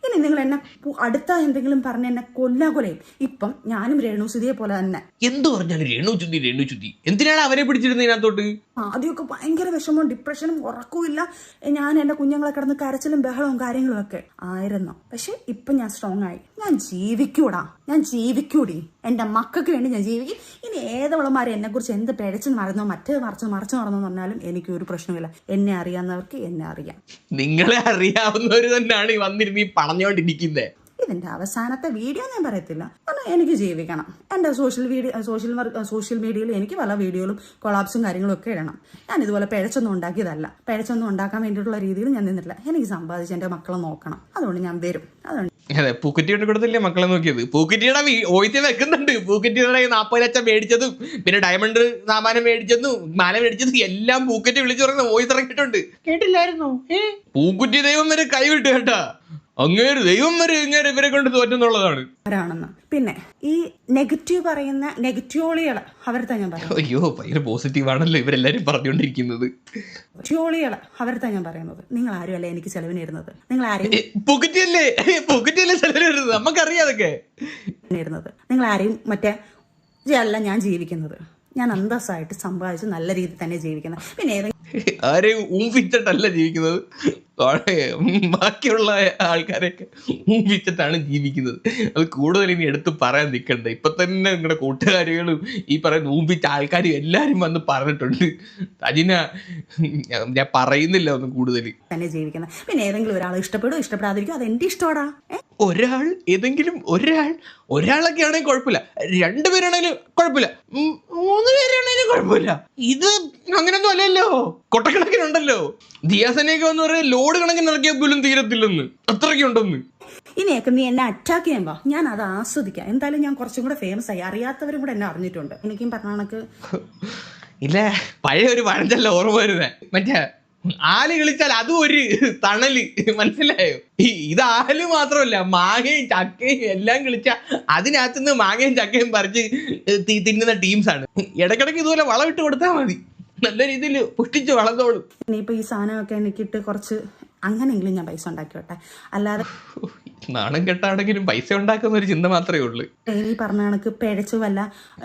ഇനി നിങ്ങൾ എന്നെ അടുത്ത എന്തെങ്കിലും പറഞ്ഞ എന്നെ കൊല്ലയും. ഇപ്പം ഞാനും രേണുസുതിയെ പോലെ തന്നെ. എന്ത് പറഞ്ഞാലും രേണുചുതി എന്തിനാണ് അവരെ പിടിച്ചിരുന്നത് ഇതിനകത്തോട്ട്? ആദ്യമൊക്കെ ഭയങ്കര വിഷമവും ഡിപ്രഷനും ഉറക്കമില്ല. ഞാൻ എന്റെ കുഞ്ഞുങ്ങളെ കിടന്ന് കരച്ചിലും ബഹളവും കാര്യങ്ങളും ഒക്കെ ആയിരുന്നു. പക്ഷെ ഇപ്പൊ ഞാൻ സ്ട്രോങ് ആയി. ഞാൻ ജീവിക്കൂടി. എന്റെ മക്കൾക്ക് വേണ്ടി ഞാൻ ജീവിക്കും. ഇനി ഏതവളമാരെ എന്നെ കുറിച്ച് എന്ത് പിഴച്ചു മറന്നോ മറിച്ചു നടന്നോ പറഞ്ഞാലും എനിക്ക് ഒരു പ്രശ്നമില്ല. എന്നെ അറിയാവുന്നവർക്ക് എന്നെ അറിയാം. നിങ്ങളെ അറിയാവുന്നവര് തന്നെയാണ് ഈ വന്നിരുന്ന് ഈ പറഞ്ഞോണ്ടിരിക്കുന്നത്. ഇതിന്റെ അവസാനത്തെ വീഡിയോ ഞാൻ പറയത്തില്ല, കാരണം എനിക്ക് ജീവിക്കണം. എന്റെ സോഷ്യൽ മീഡിയയിൽ എനിക്ക് പല വീഡിയോകളും കൊളാപ്സും കാര്യങ്ങളും ഒക്കെ ഇടണം. ഞാൻ ഇതുപോലെ പിഴച്ചൊന്നും ഉണ്ടാക്കിയതല്ല. പിഴച്ചൊന്നും ഉണ്ടാക്കാൻ വേണ്ടിയിട്ടുള്ള രീതിയിൽ ഞാൻ നിന്നിട്ടില്ല. എനിക്ക് സമ്പാദിച്ച് എന്റെ മക്കളെ നോക്കണം. അതുകൊണ്ട് ഞാൻ വരും. അതുകൊണ്ട് അതെ, പൂക്കുറ്റിയുടെ കൊടുത്തില്ലേ മക്കളെ നോക്കിയത്. പൂക്കുറ്റിയുടെ ഓയിറ്റ് വെക്കുന്നുണ്ട്. പൂക്കുറ്റിയുടെ 40 ലക്ഷം മേടിച്ചതും പിന്നെ ഡയമണ്ട് സാമാനം മേടിച്ചതും മാല മേടിച്ചതും എല്ലാം പൂക്കുറ്റി വിളിച്ചു പറയുന്ന വോയിസ് ഇറങ്ങിയിട്ടുണ്ട്. കേട്ടില്ലായിരുന്നോ? പൂക്കുറ്റി ദൈവം വരെ കൈവിട്ടു കേട്ടാ. അങ്ങേര് ദൈവം വരെ ഇങ്ങനെ ഇവരെ കൊണ്ട് തോറ്റുന്നുള്ളതാണ്. പിന്നെ ഈ നെഗറ്റീവ് പറയുന്ന നെഗറ്റീവോളികള് അവരുടെ ഞാൻ പറയുന്നത്. അയ്യോ ഭയങ്കര പോസിറ്റീവ് ആണല്ലോ ഇവരെല്ലാരും പറഞ്ഞുകൊണ്ടിരിക്കുന്നത്. നെഗറ്റീവോളികള് അവരുടെ ഞാൻ പറയുന്നത്. നിങ്ങൾ ആരും അല്ല എനിക്ക് ചെലവിന് ഇരുന്നത്. നിങ്ങൾ ആരെയും പൂക്കുറ്റിയല്ലേ ചെലവിന് വരുന്നത്, നമുക്കറിയാം അതൊക്കെ. നിങ്ങൾ ആരെയും മറ്റേ അല്ല ഞാൻ ജീവിക്കുന്നത്. ഞാൻ അന്തസ്സായിട്ട് സമ്പാദിച്ച് നല്ല രീതിയിൽ തന്നെ ജീവിക്കുന്നത്. പിന്നെ ആരെയും ഊമ്പിച്ചിട്ടല്ല ജീവിക്കുന്നത്, ബാക്കിയുള്ള ആൾക്കാരെയൊക്കെ ഊമ്പിച്ചിട്ടാണ് ജീവിക്കുന്നത്. അത് കൂടുതൽ ഇനി എടുത്ത് പറയാൻ നിൽക്കണ്ട. ഇപ്പൊ തന്നെ നിങ്ങളുടെ കൂട്ടുകാരികളും ഈ പറയുന്ന ഊമ്പിച്ച ആൾക്കാരും എല്ലാരും വന്ന് പറഞ്ഞിട്ടുണ്ട്. അജിന, ഞാൻ പറയുന്നില്ല ഒന്നും കൂടുതൽ. തന്നെ ജീവിക്കുന്നത്. പിന്നെ ഏതെങ്കിലും ഒരാൾ ഇഷ്ടപ്പെടും ഇഷ്ടപ്പെടാതിരിക്കും, അത് എന്റെ ഇഷ്ടമാടാ. ഒരാൾ, ഏതെങ്കിലും ഒരാളൊക്കെ ആണെങ്കിൽ കുഴപ്പമില്ല, രണ്ടുപേരാണെങ്കിലും കുഴപ്പമില്ല, 3 പേരാണെങ്കിലും കുഴപ്പമില്ല. ഇത് അങ്ങനൊന്നും അല്ലല്ലോ, കൊട്ടക്കണക്കിനുണ്ടല്ലോ. ദിയാസനെയൊക്കെ വന്ന് പറയാൻ ലോഡ് കണക്കിന് ഇറക്കിയാൽ പോലും തീരത്തില്ലെന്ന്, അത്രയ്ക്ക് ഉണ്ടെന്ന്. ഇനിയൊക്കെ നീ എന്നെ അറ്റാക്ക് ചെയ്യുമ്പോ ഞാൻ അത് ആസ്വദിക്കാം. എന്തായാലും ഞാൻ കുറച്ചും കൂടെ ഫേമസ് ആയി, അറിയാത്തവരും കൂടെ എന്നെ അറിഞ്ഞിട്ടുണ്ട്. എനിക്കും പറഞ്ഞ കണക്ക് ഇല്ല, പഴയ ഒരു പഴഞ്ചൊല്ല ഓർമ്മ വരുന്നേ, മറ്റേ ആല് കളിച്ചാൽ അതും ഒരു തണല്, മനസ്സിലായോ? ഇത് ആല് മാത്രമല്ല, മാങ്ങയും ചക്കയും എല്ലാം കളിച്ച അതിനകത്തുനിന്ന് മാങ്ങയും ചക്കയും പറിച്ച് തിന്നുന്ന ടീംസാണ്. ഇടയ്ക്കിടയ്ക്ക് ഇതുപോലെ വളമിട്ട് കൊടുത്താൽ മതി, നല്ല രീതിയിൽ പുഷ്ടിച്ച് വളർന്നോളും. ഇനിയിപ്പോ ഈ സാധനമൊക്കെ എനിക്കിട്ട് കുറച്ച് അങ്ങനെയെങ്കിലും ഞാൻ പൈസ ഉണ്ടാക്കി വിട്ടെ. അല്ലാതെ നാണം കെട്ടാണെങ്കിലും പൈസ ഉണ്ടാക്കുന്ന ഒരു ചിന്ത മാത്രമേ ഉള്ളൂ. ഈ പറഞ്ഞ കണക്ക് പിഴച്ചു വല്ല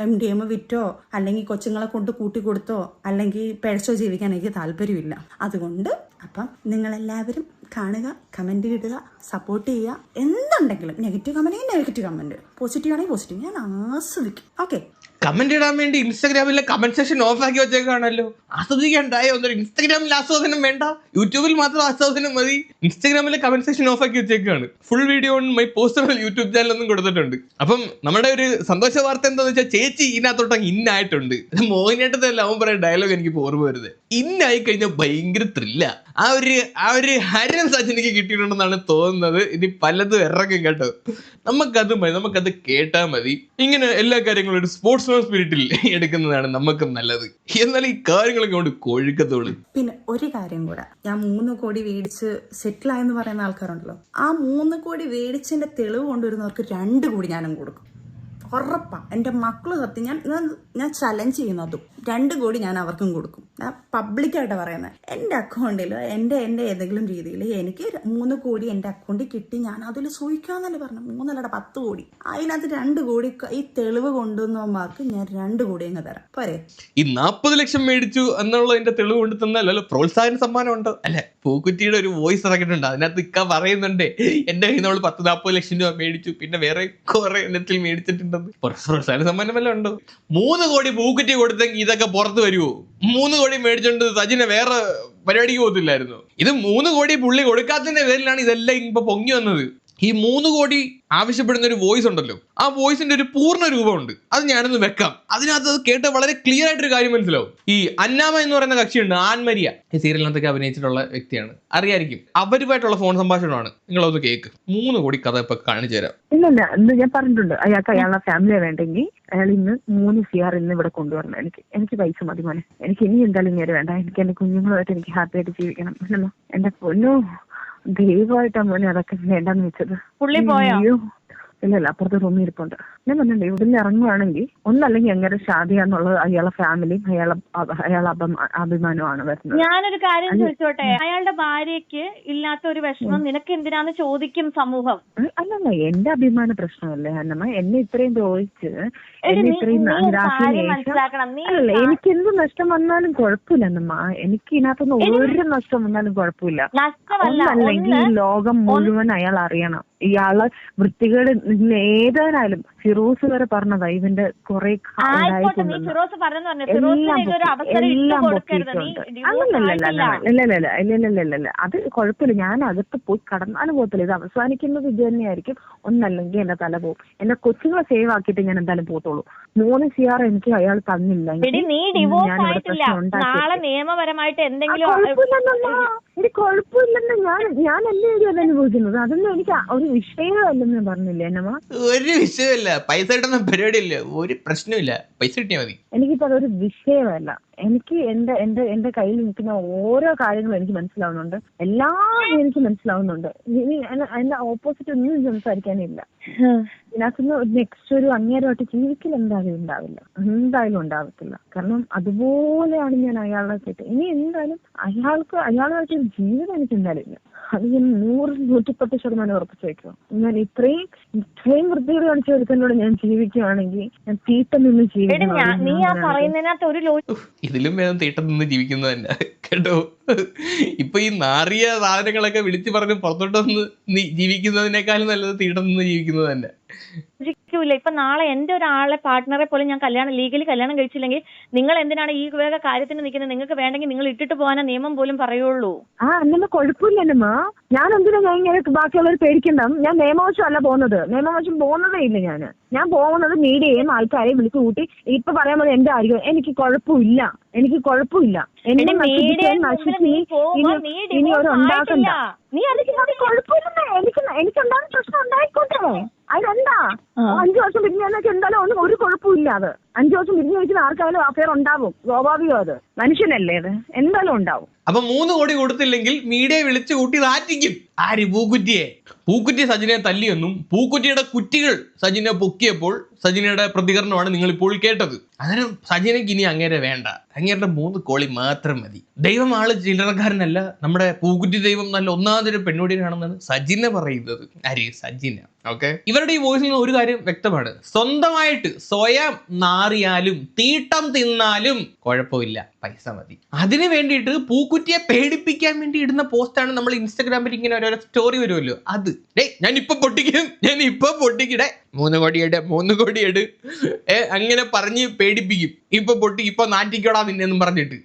MDM വിറ്റോ അല്ലെങ്കിൽ കൊച്ചുങ്ങളെ കൊണ്ട് കൂട്ടി കൊടുത്തോ അല്ലെങ്കിൽ പിഴച്ചോ ജീവിക്കാൻ എനിക്ക് താല്പര്യമില്ല. അതുകൊണ്ട് അപ്പം നിങ്ങളെല്ലാവരും കാണുക, കമൻറ്റ് ഇടുക, സപ്പോർട്ട് ചെയ്യുക. എന്തുണ്ടെങ്കിലും negative comment negative comment, positive ആണെങ്കിൽ പോസിറ്റീവ്, ഞാൻ ആസ്വദിക്കും. ഓക്കെ, കമന്റ് ഇടാൻ വേണ്ടി ഇൻസ്റ്റാഗ്രാമിലെ കമന്റ് സെക്ഷൻ ഓഫ് ആക്കി വെച്ചേക്കാണല്ലോ. ആസ്വദിക്കണ്ടായോ? ഒന്നൊരു ഇൻസ്റ്റാഗ്രാമിൽ ആസ്വാദനം വേണ്ട, യൂട്യൂബിൽ മാത്രം ആസ്വാദനം മതി. ഇൻസ്റ്റാഗ്രാമിലെ കമന്റ് സെക്ഷൻ ഓഫ് ആക്കി വെച്ചേക്കാണ്. Full video on my personal YouTube channel ഒന്നും കൊടുത്തിട്ടുണ്ട്. അപ്പം നമ്മുടെ ഒരു സന്തോഷ വാർത്ത എന്താന്ന് വെച്ചാൽ ചേച്ചി ഇതിനകത്തോട്ട് ഇന്നായിട്ടുണ്ട്. മോഹിനിയാട്ടത്തെ അവൻ പറയുന്ന ഡയലോഗ് എനിക്ക് ഓർമ്മ വരുന്നത്, ഇന്നായി കഴിഞ്ഞാൽ ഭയങ്കര ത്രില്ല. ആ ഒരു ഹരം സച്ചിനിക്ക് കിട്ടിയിട്ടുണ്ടെന്നാണ് തോന്നുന്നത്. ഇനി പലതും ഇറങ്ങും കേട്ടോ, നമുക്കത് കേട്ടാൽ മതി. ഇങ്ങനെ എല്ലാ കാര്യങ്ങളും ഒരു സ്പോർട്സ് സ്പിരിറ്റിൽ എടുക്കുന്നതാണ് നമുക്കും നല്ലത്. എന്നാൽ ഈ കാര്യങ്ങളൊക്കെ കൊണ്ട് കൊഴുക്കത്തോളൂ. പിന്നെ ഒരു കാര്യം കൂടെ, ഞാൻ 3 കോടി മേടിച്ച് സെറ്റിലായെന്ന് പറയുന്ന ആൾക്കാരുണ്ടല്ലോ, ആ 3 കോടി മേടിച്ചതിന്റെ തെളിവ് കൊണ്ടുവരുന്നവർക്ക് 2 കോടി ഞാനും കൊടുക്കും, ഉറപ്പാ. എൻ്റെ മക്കള് സത്യം ഞാൻ ചലഞ്ച് ചെയ്യുന്നതും 2 കോടി ഞാൻ അവർക്കും കൊടുക്കും. ഞാൻ പബ്ലിക്കായിട്ട് പറയുന്നത്. എൻ്റെ അക്കൗണ്ടിൽ എൻ്റെ ഏതെങ്കിലും രീതിയിൽ എനിക്ക് 3 കോടി എൻ്റെ അക്കൗണ്ടിൽ കിട്ടി, ഞാൻ അതിൽ സൂഹിക്കാന്നല്ലേ പറഞ്ഞു. 3 10 കോടി, അതിനകത്ത് 2 കോടി ഈ തെളിവ് കൊണ്ടുവന്നവന്മാർക്ക് ഞാൻ 2 കോടി അങ്ങ് തരാം, പോരെ? ഈ 40 ലക്ഷം മേടിച്ചു എന്നുള്ളതിന്റെ തെളിവ് കൊണ്ട് തന്നല്ലോ പ്രോത്സാഹന സമ്മാനം ഉണ്ടോ അല്ലെ? പൂക്കുറ്റിയുടെ ഒരു വോയിസ് ഇറക്കിയിട്ടുണ്ട്, അതിനകത്ത് ഇക്ക പറയുന്നുണ്ട് എന്റെ കയ്യിൽ നിന്ന് 10-40 ലക്ഷം രൂപ മേടിച്ചു, പിന്നെ വേറെ കുറെ എണ്ണത്തിൽ മേടിച്ചിട്ടുണ്ടെന്ന്. പ്രോത്സാഹന സമ്മാനം വല്ല ഉണ്ടോ? 3 കോടി പൂക്കുറ്റി കൊടുത്തെങ്കിൽ ഇതൊക്കെ പുറത്ത് വരുമോ? 3 കോടി മേടിച്ചോണ്ട് സജിനെ വേറെ പരിപാടിക്ക് പോകത്തില്ലായിരുന്നു. ഇത് 3 കോടി പുള്ളി കൊടുക്കാത്തതിന്റെ പേരിലാണ് ഇതെല്ലാം ഇപ്പൊ പൊങ്ങി വന്നത്. ഈ 3 കോടി ആവശ്യപ്പെടുന്ന ഒരു വോയിസ് ഉണ്ടല്ലോ, ആ വോയിസിന്റെ ഒരു പൂർണ്ണ രൂപമുണ്ട്, അത് ഞാനൊന്ന് വെക്കാം. അതിനകത്ത് അത് കേട്ട് വളരെ ക്ലിയർ ആയിട്ടൊരു കാര്യം മനസ്സിലാവും. ഈ അന്നാമ എന്ന് പറയുന്ന കക്ഷിയുണ്ട്, ആൻമരിയ, ഈ സീരിയലിനകത്തൊക്കെ അഭിനയിച്ചിട്ടുള്ള വ്യക്തിയാണ്, അറിയായിരിക്കും. അവരുമായിട്ടുള്ള ഫോൺ സംഭാഷണമാണ്, നിങ്ങളൊന്ന് കേക്ക്. 3 കോടി കഥ ഇപ്പൊ കാണിച്ചു തരാം. ഇല്ല ഇന്ന് ഞാൻ പറഞ്ഞിട്ടുണ്ട്, അയാളുടെ ഫാമിലിയെ വേണ്ടെങ്കിൽ അയാൾ ഇന്ന് 3 CR ഇന്ന് ഇവിടെ കൊണ്ടുവരണം. എനിക്ക് പൈസ മതി മോനെ, എനിക്ക് ഇനി എന്തായാലും ഇങ്ങനെ വേണ്ട. എനിക്ക് എന്റെ കുഞ്ഞുങ്ങളുമായിട്ട് എനിക്ക് ഹാപ്പി ആയിട്ട് ജീവിക്കണം. അല്ലല്ലോ എന്റെ പൊന്നോ, ദൈവമായിട്ടാ മോനെ അതൊക്കെ വേണ്ടെന്ന് വെച്ചത്. പുള്ളി പോയോ? ഇല്ല, അപ്പുറത്തെ റൂമിൽ ഇരിപ്പുണ്ട്. ഞാൻ പറഞ്ഞിട്ടുണ്ട്, ഇവിടുന്ന് ഇറങ്ങുവാണെങ്കിൽ ഒന്നല്ലെങ്കിൽ അങ്ങനെ ഷാദിയ എന്നുള്ളത് അയാളെ ഫാമിലിയും അയാളെ അഭിമാനമാണ് വരുന്നത്. ഞാനൊരു കാര്യം ചോദിച്ചോട്ടെ, അയാളുടെ ഭാര്യയ്ക്ക് ഇല്ലാത്ത ഒരു വിഷമം നിനക്ക് എന്തിനാന്ന് ചോദിക്കും സമൂഹം. അല്ലല്ല, എന്റെ അഭിമാന പ്രശ്നമല്ലേ അന്നമ്മ. എന്നെ ഇത്രയും ദ്രോഹിച്ച് എന്നെ ഇത്രയും അല്ല, എനിക്ക് എന്ത് നഷ്ടം വന്നാലും കുഴപ്പമില്ല അന്നമ്മ. എനിക്ക് ഇതിനകത്തൊന്നും ഒരു നഷ്ടം വന്നാലും കുഴപ്പമില്ല. ഒന്നല്ലെങ്കിൽ ഈ ലോകം മുഴുവൻ അയാൾ അറിയണം. ഇയാളെ വൃത്തികേട് ഏതായാലും ഫിറോസ് വരെ പറഞ്ഞതാ ഇവന്റെ കുറെ എല്ലാം പൊക്കിയിട്ടുണ്ട്. അല്ലല്ല, അത് കുഴപ്പമില്ല. ഞാൻ അകത്ത് പോയി കടന്നാലും പോകത്തില്ല. ഇത് അവസാനിക്കുന്നത് ഇത് തന്നെയായിരിക്കും. ഒന്നല്ലെങ്കിൽ എന്റെ തല പോകും. എന്റെ കൊച്ചുങ്ങളെ സേവ് ആക്കിയിട്ട് ഞാൻ എന്തായാലും പോത്തോളൂ. 3 CR എനിക്ക് അയാൾ തന്നില്ല. കുഴപ്പമില്ലെന്ന് ഞാൻ എന്നെ അത് അനുഭവിക്കുന്നത്. അതൊന്നും എനിക്ക് ഒരു വിഷയമല്ലെന്ന് പറഞ്ഞില്ലേ എന്നമ്മ. ഒരു വിഷയമല്ല, പൈസ കിട്ടുന്ന പരിപാടിയില്ല, ഒരു പ്രശ്നമില്ല, പൈസ കിട്ടിയാൽ മതി. എനിക്കിപ്പോ അതൊരു വിഷയമല്ല. എനിക്ക് എന്റെ കയ്യിൽ നിൽക്കുന്ന ഓരോ കാര്യങ്ങളും എനിക്ക് മനസ്സിലാവുന്നുണ്ട്, എല്ലാം എനിക്ക് മനസ്സിലാവുന്നുണ്ട്. ഇനി എന്റെ ഓപ്പോസിറ്റ് ഒന്നും സംസാരിക്കാനില്ല. ഇതിനകത്തുനിന്ന് നെക്സ്റ്റ് ഒരു അങ്ങേരമായിട്ട് ജീവിക്കൽ എന്തായാലും ഉണ്ടാവത്തില്ല. കാരണം അതുപോലെയാണ് ഞാൻ അയാളെ കേട്ട്. ഇനി എന്തായാലും അയാളുമായിട്ട് ജീവിതം എനിക്ക് എന്തായാലും ഇല്ല. അത് ഞാൻ 100-110% ഉറപ്പിച്ചു വെക്കുക. ഞാൻ ഇത്രയും വൃത്തിയോട് കാണിച്ച ഒരുത്തനോട് ഞാൻ ജീവിക്കുകയാണെങ്കിൽ ഞാൻ തീട്ടം നിന്ന് ജീവിക്കണം. നീ ആ പറയുന്നതിനകത്ത് ഒരു ഇതിലും വേഗം തീട്ടം നിന്ന് ജീവിക്കുന്നത് തന്നെ കേട്ടോ. ഇപ്പൊ ഈ നാറിയ സാധനങ്ങളൊക്കെ വിളിച്ചു പറഞ്ഞ് പുറത്തോട്ട് വന്ന് ജീവിക്കുന്നതിനേക്കാളും നല്ലത് തീട്ടം നിന്ന് ജീവിക്കുന്നത് തന്നെ. ഇപ്പൊ നാളെ എന്റെ ഒരാളെ പാർട്ട്ണറെ പോലും ഞാൻ ലീഗലി കല്യാണം കഴിച്ചില്ലെങ്കിൽ നിങ്ങൾ എന്തിനാണ് ഈ വേഗ കാര്യത്തിന് നിൽക്കുന്നത്? നിങ്ങൾക്ക് വേണ്ടെങ്കിൽ നിങ്ങൾ ഇട്ടിട്ട് പോകാനേ നിയമം പോലും പറയുള്ളൂ. അന്നമ്മ കുഴപ്പമില്ലമ്മ. ഞാൻ എന്തിനാ ഞാൻ ഇങ്ങനെ ബാക്കിയുള്ളവർ പേടിക്കണ്ട. ഞാൻ നിയമവശമല്ല പോകുന്നത്, നിയമവശം പോകുന്നതേ ഇല്ല. ഞാൻ പോകുന്നത് മീഡിയയും ആൾക്കാരെയും വിളിച്ചു കൂട്ടി ഇപ്പൊ പറയാൻ പോലെ എന്റെ ആയിരിക്കും. എനിക്ക് കുഴപ്പമില്ല. എന്നെ ഇനി ഒരു ഉണ്ടാക്കണ്ട. കുഴപ്പമില്ലെന്നേ. എനിക്കുണ്ടാകുന്ന പ്രശ്നം ഉണ്ടായിക്കോട്ടെ. അതിനെന്താ 5 വർഷം പിരിഞ്ഞെന്നൊക്കെ എന്തായാലും ഒരു കുഴപ്പമില്ല. അത് 5 വർഷം പിരിഞ്ഞു വെക്കുന്ന ആർക്കായാലും അഫയർ ഉണ്ടാവും. സ്വാഭാവികം. അത് മനുഷ്യനല്ലേ, അത് എന്തായാലും ഉണ്ടാവും. അപ്പൊ 3 കോടി കൊടുത്തില്ലെങ്കിൽ മീഡിയ വിളിച്ചു കൂട്ടി നാറ്റിക്കും. ആര്? പൂക്കുറ്റി സജിനെ തല്ലിയെന്നും പൂക്കുറ്റിയുടെ കുറ്റികൾ സജിനെ പൊക്കിയപ്പോൾ സജിനയുടെ പ്രതികരണമാണ് നിങ്ങൾ ഇപ്പോൾ കേട്ടത്. അന്നേരം സജിനയ്ക്ക് ഇനി അങ്ങേരെ വേണ്ട, അങ്ങേരുടെ 3 കോടി മാത്രം മതി. ദൈവം ആള് ചില്ലറക്കാരനല്ല, നമ്മുടെ പൂക്കുറ്റി ദൈവം നല്ല ഒന്നാമതൊരു പെണ്ണുടിയാണെന്നാണ് സജിന പറയുന്നത്. ആര്? സജിന. ഓക്കെ, ഇവരുടെ ഈ വോയിസിൽ നിന്ന് ഒരു കാര്യം വ്യക്തമാണ്. സ്വന്തമായിട്ട് സ്വയം നാറിയാലും തീട്ടം തിന്നാലും കുഴപ്പമില്ല, പൈസ മതി. അതിന് വേണ്ടിയിട്ട് പൂക്കുറ്റിയെ പേടിപ്പിക്കാൻ വേണ്ടി ഇടുന്ന പോസ്റ്റാണ് നമ്മൾ ഇൻസ്റ്റാഗ്രാമിൽ ഇങ്ങനെ ഓരോ സ്റ്റോറി വരുമല്ലോ, അത് ഞാൻ ഇപ്പൊ പൊട്ടിക്കടേ 3 കോടി എട് അങ്ങനെ പറഞ്ഞ് പേടിപ്പിക്കും. ഇപ്പൊ ഇപ്പൊ നാറ്റിക്കോടാ നിന്നെന്നും പറഞ്ഞിട്ട്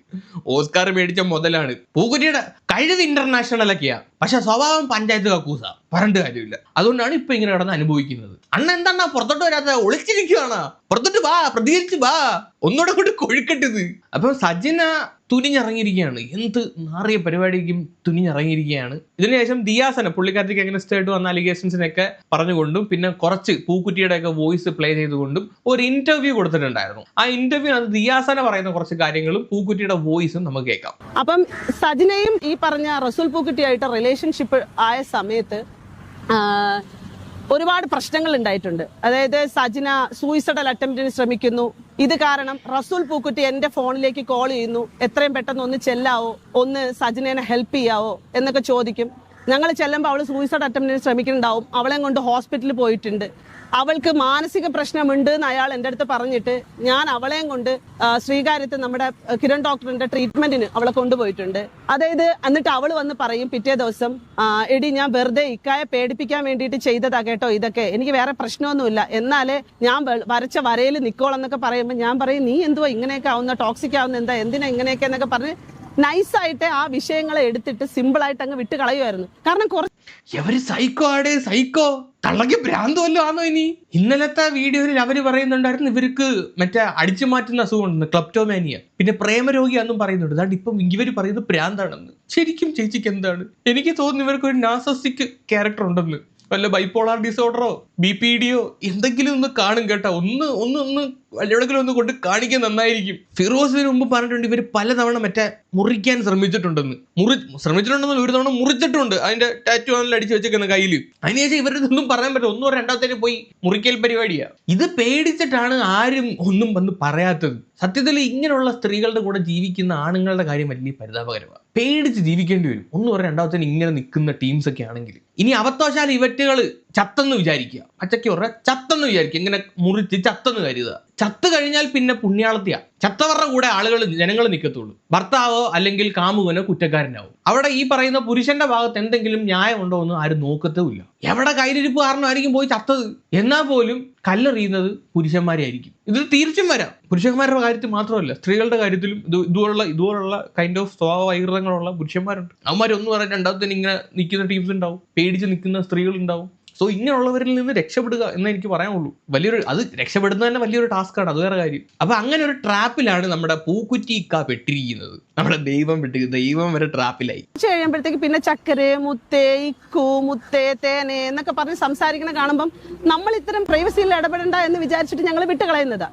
ഓസ്കാർ മേടിച്ച മുതലാണ്. പൂക്കുറ്റിയുടെ കഴിവ് ഇന്റർനാഷണൽ ഒക്കെയാ, പക്ഷെ സ്വഭാവം പഞ്ചായത്ത് കക്കൂസ, പറഞ്ഞിട്ട് കാര്യമില്ല. അതുകൊണ്ടാണ് ഇപ്പൊ ഇങ്ങനെ കിടന്ന് അനുഭവിക്കുന്നത്. അണ്ണ എന്താണ് പുറത്തോട്ട് വരാത്ത? ഒളിച്ചിരിക്കുവാണ്. പുറത്തോട്ട് വാ, പ്രതികരിച്ച് വാ, ഒന്നുകൂടെ കൊണ്ട് കൊഴുക്കട്ടത്. അപ്പൊ സജിന തുനിഞ്ഞിറങ്ങിയിരിക്കുകയാണ്. എന്ത് നാറിയ പരിപാടിക്കും തുനിഞ്ഞിറങ്ങിയിരിക്കുകയാണ്. ഇതിനുശേഷം ദിയാസന പുള്ളിക്കാരത്തേക്ക് അഗൈൻസ്റ്റ് ആയിട്ട് വന്ന അലിഗേഷൻസിനൊക്കെ പറഞ്ഞുകൊണ്ടും പിന്നെ കുറച്ച് പൂക്കുറ്റിയുടെ ഒക്കെ വോയിസ് പ്ലേ ചെയ്തുകൊണ്ടും ഒരു ഇന്റർവ്യൂ കൊടുത്തിട്ടുണ്ടായിരുന്നു. ആ ഇന്റർവ്യൂ അത് ദിയാസന പറയുന്ന കുറച്ച് കാര്യങ്ങളും പൂക്കുറ്റിയുടെ വോയിസും നമുക്ക് കേൾക്കാം. അപ്പം സജിനയും ഈ പറഞ്ഞ റസൂൽ പൂക്കുറ്റിയായിട്ട് റിലേഷൻഷിപ്പ് ആയ സമയത്ത് ഒരുപാട് പ്രശ്നങ്ങൾ ഉണ്ടായിട്ടുണ്ട്. അതായത് സജിന സൂയിസൈഡൽ അറ്റംപ്റ്റിന് ശ്രമിക്കുന്നു. ഇത് കാരണം റസൂൽ പൂക്കുറ്റി എന്റെ ഫോണിലേക്ക് കോൾ ചെയ്യുന്നു, എത്രയും പെട്ടെന്ന് ഒന്ന് ചെല്ലാവോ, ഒന്ന് സജിനേനെ ഹെൽപ്പ് ചെയ്യാവോ എന്നൊക്കെ ചോദിക്കും. ഞങ്ങൾ ചെല്ലുമ്പോൾ അവൾ സൂയിസൈഡ് അറ്റംപ്റ്റിന് ശ്രമിക്കുന്നുണ്ടാവും. അവളെ കൊണ്ട് ഹോസ്പിറ്റലിൽ പോയിട്ടുണ്ട്. അവൾക്ക് മാനസിക പ്രശ്നമുണ്ട് എന്ന് അയാൾ എൻ്റെ അടുത്ത് പറഞ്ഞിട്ട് ഞാൻ അവളെയും കൊണ്ട് ശ്രീകാര്യത്ത് നമ്മുടെ കിരൺ ഡോക്ടറിന്റെ ട്രീറ്റ്മെന്റിന് അവളെ കൊണ്ടുപോയിട്ടുണ്ട്. അതായത് എന്നിട്ട് അവൾ വന്ന് പറയും പിറ്റേ ദിവസം, എടി ഞാൻ വെറുതെ ഇക്കായെ പേടിപ്പിക്കാൻ വേണ്ടിയിട്ട് ചെയ്തതാ കേട്ടോ, ഇതൊക്കെ എനിക്ക് വേറെ പ്രശ്നമൊന്നുമില്ല, എന്നാലേ ഞാൻ വരച്ച വരയിൽ നിക്കോളെന്നൊക്കെ പറയുമ്പോൾ ഞാൻ പറയും നീ എന്തുവാ ഇങ്ങനെയൊക്കെ ആവുന്ന, ടോക്സിക് ആവുന്ന, എന്താ എന്തിനാ ഇങ്ങനെയൊക്കെ എന്നൊക്കെ പറഞ്ഞ് നൈസായിട്ട് ആ വിഷയങ്ങളെ എടുത്തിട്ട് സിമ്പിളായിട്ട് അങ്ങ് വിട്ട് കളയുമായിരുന്നു. കാരണം സൈക്കോ തള്ളക്ക് ഭ്രാന്തമല്ലോ ആണോ ഇനി? ഇന്നലത്തെ വീഡിയോയിൽ അവര് പറയുന്നുണ്ടായിരുന്നു ഇവർക്ക് മറ്റേ അടിച്ചു മാറ്റുന്ന അസുഖം ഉണ്ടെന്ന്, ക്ലപ്റ്റോമാനിയ, പിന്നെ പ്രേമരോഗിയാന്നും പറയുന്നുണ്ട്. അതാണ്ട് ഇപ്പം ഇവര് പറയുന്നത് ഭ്രാന്താണെന്ന്. ശരിക്കും ചേച്ചിക്ക് എന്താണ്? എനിക്ക് തോന്നുന്നു ഇവർക്ക് ഒരു നാർസിസ്റ്റിക് ക്യാരക്ടർ ഉണ്ടെന്ന്. വല്ല ബൈപ്പോളാർ ഡിസോർഡറോ BPDയോ എന്തെങ്കിലും ഒന്ന് കാണും കേട്ടോ. ഒന്ന് എവിടെയെങ്കിലും ഒന്ന് കൊണ്ട് കാണിക്കാൻ നന്നായിരിക്കും. ഫിറോസിന് മുമ്പ് പറഞ്ഞിട്ടുണ്ട് ഇവർ പലതവണ മറ്റേ മുറിക്കാൻ ശ്രമിച്ചിട്ടുണ്ടെന്ന്. ശ്രമിച്ചിട്ടുണ്ടെന്ന് ഒരു തവണ മുറിച്ചിട്ടുണ്ട്. അതിന്റെ ടാറ്റു ആണെങ്കിലും അടിച്ചു വെച്ചേക്കുന്ന കയ്യിൽ. അതിനുശേഷം ഇവരൊന്നും പറയാൻ പറ്റും. 1 or 2 പോയി മുറിക്കൽ പരിപാടിയാ. ഇത് പേടിച്ചിട്ടാണ് ആരും ഒന്നും വന്ന് പറയാത്തത്. സത്യത്തിൽ ഇങ്ങനെയുള്ള സ്ത്രീകളുടെ കൂടെ ജീവിക്കുന്ന ആണുങ്ങളുടെ കാര്യം വലിയ പരിതാപകരമാണ്. പേടിച്ച് ജീവിക്കേണ്ടി വരും. 1 or 2 ഇങ്ങനെ നിൽക്കുന്ന ടീംസ് ഒക്കെ ആണെങ്കിൽ. ഇനി അവത്തോശാൽ ഇവറ്റുകൾ ചത്തെന്ന് വിചാരിക്കുക, പച്ചയ്ക്ക് പറഞ്ഞ ചത്തെന്ന് വിചാരിക്കുക, ഇങ്ങനെ മുറിച്ച് ചത്തെന്ന് കരുതുക. ചത്ത് കഴിഞ്ഞാൽ പിന്നെ പുണ്യാളത്തിയാ. ചത്തവരുടെ കൂടെ ജനങ്ങൾ നിൽക്കത്തുള്ളൂ. ഭർത്താവോ അല്ലെങ്കിൽ കാമുകനോ കുറ്റക്കാരനാവും. അവിടെ ഈ പറയുന്ന പുരുഷന്റെ ഭാഗത്ത് എന്തെങ്കിലും ന്യായമുണ്ടോ എന്ന് ആരും നോക്കത്തുമില്ല. എവിടെ കയ്യിലിരിപ്പ് കാരണമായിരിക്കും പോയി ചത്തത്. എന്നാൽ പോലും കല്ലെറിയുന്നത് പുരുഷന്മാരെ ആയിരിക്കും. ഇത് തീർച്ചും വരാം. പുരുഷന്മാരുടെ കാര്യത്തിൽ മാത്രമല്ല, സ്ത്രീകളുടെ കാര്യത്തിലും ഇതുപോലുള്ള കൈൻഡ് ഓഫ് സ്വഭാവ വൈകൃതങ്ങളുള്ള പുരുഷന്മാരുണ്ട്. അവന്മാർ 1 or 2 ഇങ്ങനെ നിൽക്കുന്ന ടീംസ് ഉണ്ടാവും, പേടിച്ച് നിൽക്കുന്ന സ്ത്രീകൾ ഉണ്ടാവും. സോ ഇങ്ങനെയുള്ളവരിൽ നിന്ന് രക്ഷപ്പെടുക എന്ന് എനിക്ക് പറയാനുള്ളൂ. അത് രക്ഷപ്പെടുന്നത് തന്നെ വലിയൊരു ടാസ്ക്കാണ്, അത് വേറെ കാര്യം. അപ്പൊ അങ്ങനെ ഒരു ട്രാപ്പിലാണ് നമ്മുടെ പൂക്കുറ്റി ഇക്ക പെട്ടിരിക്കുന്നത്. നമ്മുടെ ദൈവം വരെ ട്രാപ്പിലായി. കഴിയുമ്പോഴത്തേക്ക് പിന്നെ ചക്കര്, മുത്തേ, ഇക്കു, മുത്തേ, തേനെ എന്നൊക്കെ പറഞ്ഞ് സംസാരിക്കണ കാണുമ്പം നമ്മൾ ഇത്തരം പ്രൈവസിയിൽ ഇടപെടണ്ട എന്ന് വിചാരിച്ചിട്ട് ഞങ്ങൾ വിട്ടുകളയുന്നതാ.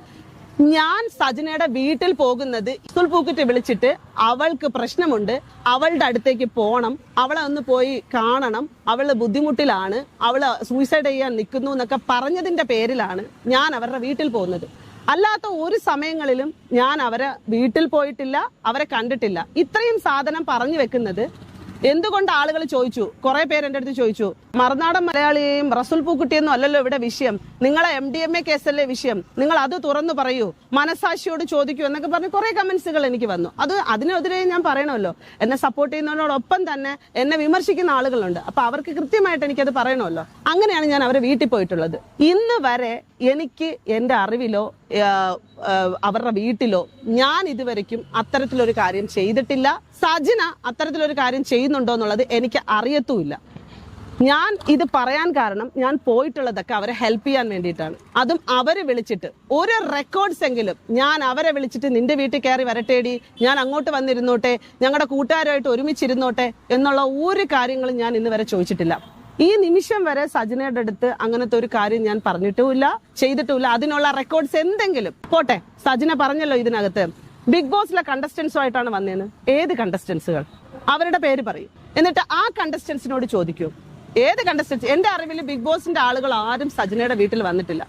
ഞാൻ സജിനയുടെ വീട്ടിൽ പോകുന്നത് റസൂൽ പൂക്കുറ്റി വിളിച്ചിട്ട് അവൾക്ക് പ്രശ്നമുണ്ട്, അവളുടെ അടുത്തേക്ക് പോകണം, അവളെ ഒന്ന് പോയി കാണണം, അവള് ബുദ്ധിമുട്ടിലാണ്, അവള് സൂയിസൈഡ് ചെയ്യാൻ നിൽക്കുന്നു എന്നൊക്കെ പറഞ്ഞതിന്റെ പേരിലാണ് ഞാൻ അവരുടെ വീട്ടിൽ പോകുന്നത്. അല്ലാത്ത ഒരു സമയങ്ങളിലും ഞാൻ അവരെ വീട്ടിൽ പോയിട്ടില്ല, അവരെ കണ്ടിട്ടില്ല. ഇത്രയും സാധനം പറഞ്ഞു വെക്കുന്നത് എന്തുകൊണ്ട് ആളുകൾ ചോദിച്ചു, കുറെ പേര് എൻ്റെ അടുത്ത് ചോദിച്ചു, മറുനാടൻ മലയാളിയെയും റസൂൽ പൂക്കുട്ടിയൊന്നും അല്ലല്ലോ ഇവിടെ വിഷയം, നിങ്ങളെ MDMA കേസല്ലേ വിഷയം, നിങ്ങൾ അത് തുറന്നു പറയൂ, മനസാക്ഷിയോട് ചോദിക്കൂ എന്നൊക്കെ പറഞ്ഞ് കുറെ കമന്റ്സുകൾ എനിക്ക് വന്നു. അതിനെതിരെ ഞാൻ പറയണമല്ലോ, എന്നെ സപ്പോർട്ട് ചെയ്യുന്നതിനോടൊപ്പം തന്നെ എന്നെ വിമർശിക്കുന്ന ആളുകളുണ്ട്. അപ്പൊ അവർക്ക് കൃത്യമായിട്ട് എനിക്കത് പറയണമല്ലോ. അങ്ങനെയാണ് ഞാൻ അവരെ വീട്ടിൽ പോയിട്ടുള്ളത്. ഇന്ന് വരെ എനിക്ക് എൻ്റെ അറിവിലോ അവരുടെ വീട്ടിലോ ഞാൻ ഇതുവരെയ്ക്കും അത്തരത്തിലൊരു കാര്യം ചെയ്തിട്ടില്ല. സജിന അത്തരത്തിലൊരു കാര്യം ചെയ്യുന്നുണ്ടോ എന്നുള്ളത് എനിക്ക് അറിയത്തുമില്ല. ഞാൻ ഇത് പറയാൻ കാരണം ഞാൻ പോയിട്ടുള്ളതൊക്കെ അവരെ ഹെൽപ്പ് ചെയ്യാൻ വേണ്ടിയിട്ടാണ്. അതും അവരെ വിളിച്ചിട്ട് ഒരു റെക്കോർഡ്സ് എങ്കിലും ഞാൻ അവരെ വിളിച്ചിട്ട് നിന്റെ വീട്ടിൽ കയറി വരട്ടേടി, ഞാൻ അങ്ങോട്ട് വന്നിരുന്നോട്ടെ, ഞങ്ങളുടെ കൂട്ടുകാരുമായിട്ട് ഒരുമിച്ചിരുന്നോട്ടെ എന്നുള്ള ഒരു കാര്യങ്ങളും ഞാൻ ഇന്ന് വരെ ചോദിച്ചിട്ടില്ല. ഈ നിമിഷം വരെ സജിനയുടെ അടുത്ത് അങ്ങനത്തെ ഒരു കാര്യം ഞാൻ പറഞ്ഞിട്ടുമില്ല, ചെയ്തിട്ടുമില്ല. അതിനുള്ള റെക്കോർഡ്സ് എന്തെങ്കിലും പോട്ടെ. സജിന പറഞ്ഞല്ലോ ഇതിനകത്ത് ബിഗ് ബോസിലെ കണ്ടസ്റ്റൻസുമായിട്ടാണ് വന്നേന്ന്. ഏത് കണ്ടസ്റ്റൻസുകൾ? അവരുടെ പേര് പറയും. എന്നിട്ട് ആ കണ്ടസ്റ്റൻസിനോട് ചോദിക്കൂ, ഏത് കണ്ടസ്റ്റൻസ്? എന്റെ അറിവിൽ ബിഗ് ബോസിന്റെ ആളുകൾ ആരും സജിനയുടെ വീട്ടിൽ വന്നിട്ടില്ല.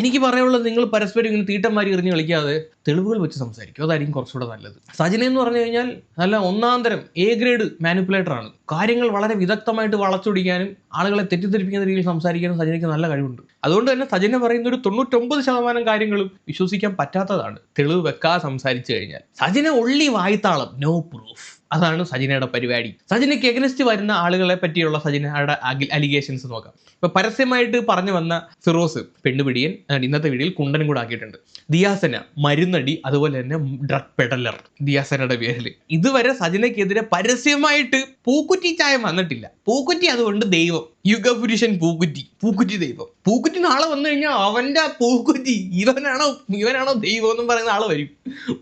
എനിക്ക് പറയാനുള്ളത്, നിങ്ങൾ പരസ്പരം ഇങ്ങനെ തീട്ടന്മാരി എറിഞ്ഞ് കളിക്കാതെ തെളിവുകൾ വെച്ച് സംസാരിക്കും. അതായിരിക്കും കുറച്ചുകൂടെ നല്ലത്. സജിന എന്ന് പറഞ്ഞു കഴിഞ്ഞാൽ നല്ല ഒന്നാന്തരം A-ഗ്രേഡ് മാനിപ്പുലേറ്റർ ആണ്. കാര്യങ്ങൾ വളരെ വിദഗ്ധമായിട്ട് വളച്ചൊടിക്കാനും ആളുകളെ തെറ്റിദ്ധരിപ്പിക്കുന്ന രീതിയിൽ സംസാരിക്കാനും സജിനയ്ക്ക് നല്ല കഴിവുണ്ട്. അതുകൊണ്ട് തന്നെ സജിന പറയുന്ന ഒരു 99% കാര്യങ്ങളും വിശ്വസിക്കാൻ പറ്റാത്തതാണ് തെളിവ് വെക്കാതെ സംസാരിച്ചു കഴിഞ്ഞാൽ. സജിന ഒള്ളി വായ്ത്താളം, നോ പ്രൂഫ്. അതാണ് സജിനയുടെ പരിപാടി. സജിനയ്ക്ക് എഗനസ്റ്റ് വരുന്ന ആളുകളെ പറ്റിയുള്ള സജിനയുടെ അലിഗേഷൻസ് നോക്കാം. ഇപ്പൊ പരസ്യമായിട്ട് പറഞ്ഞു വന്ന ഫിറോസ് പെണ്ണുപിടിയൻ, ഇന്നത്തെ വീഡിയോയിൽ കുണ്ടനും കൂടെ ആക്കിയിട്ടുണ്ട്. ദിയാസന മരുന്നടി, അതുപോലെ തന്നെ ഡ്രഗ് പെഡലർ ദിയാസനയുടെ പേരിൽ. ഇതുവരെ സജിനയ്ക്കെതിരെ പരസ്യമായിട്ട് പൂക്കുറ്റി ചായം വന്നിട്ടില്ല. പൂക്കുറ്റി അതുകൊണ്ട് ദൈവം, യുഗപുരുഷൻ പൂക്കുറ്റി, പൂക്കുറ്റി ദൈവം. പൂക്കുറ്റി നാളെ വന്നു കഴിഞ്ഞാൽ അവന്റെ പൂക്കുറ്റി ഇവനാണോ ദൈവം എന്നും പറയുന്ന ആള് വരും.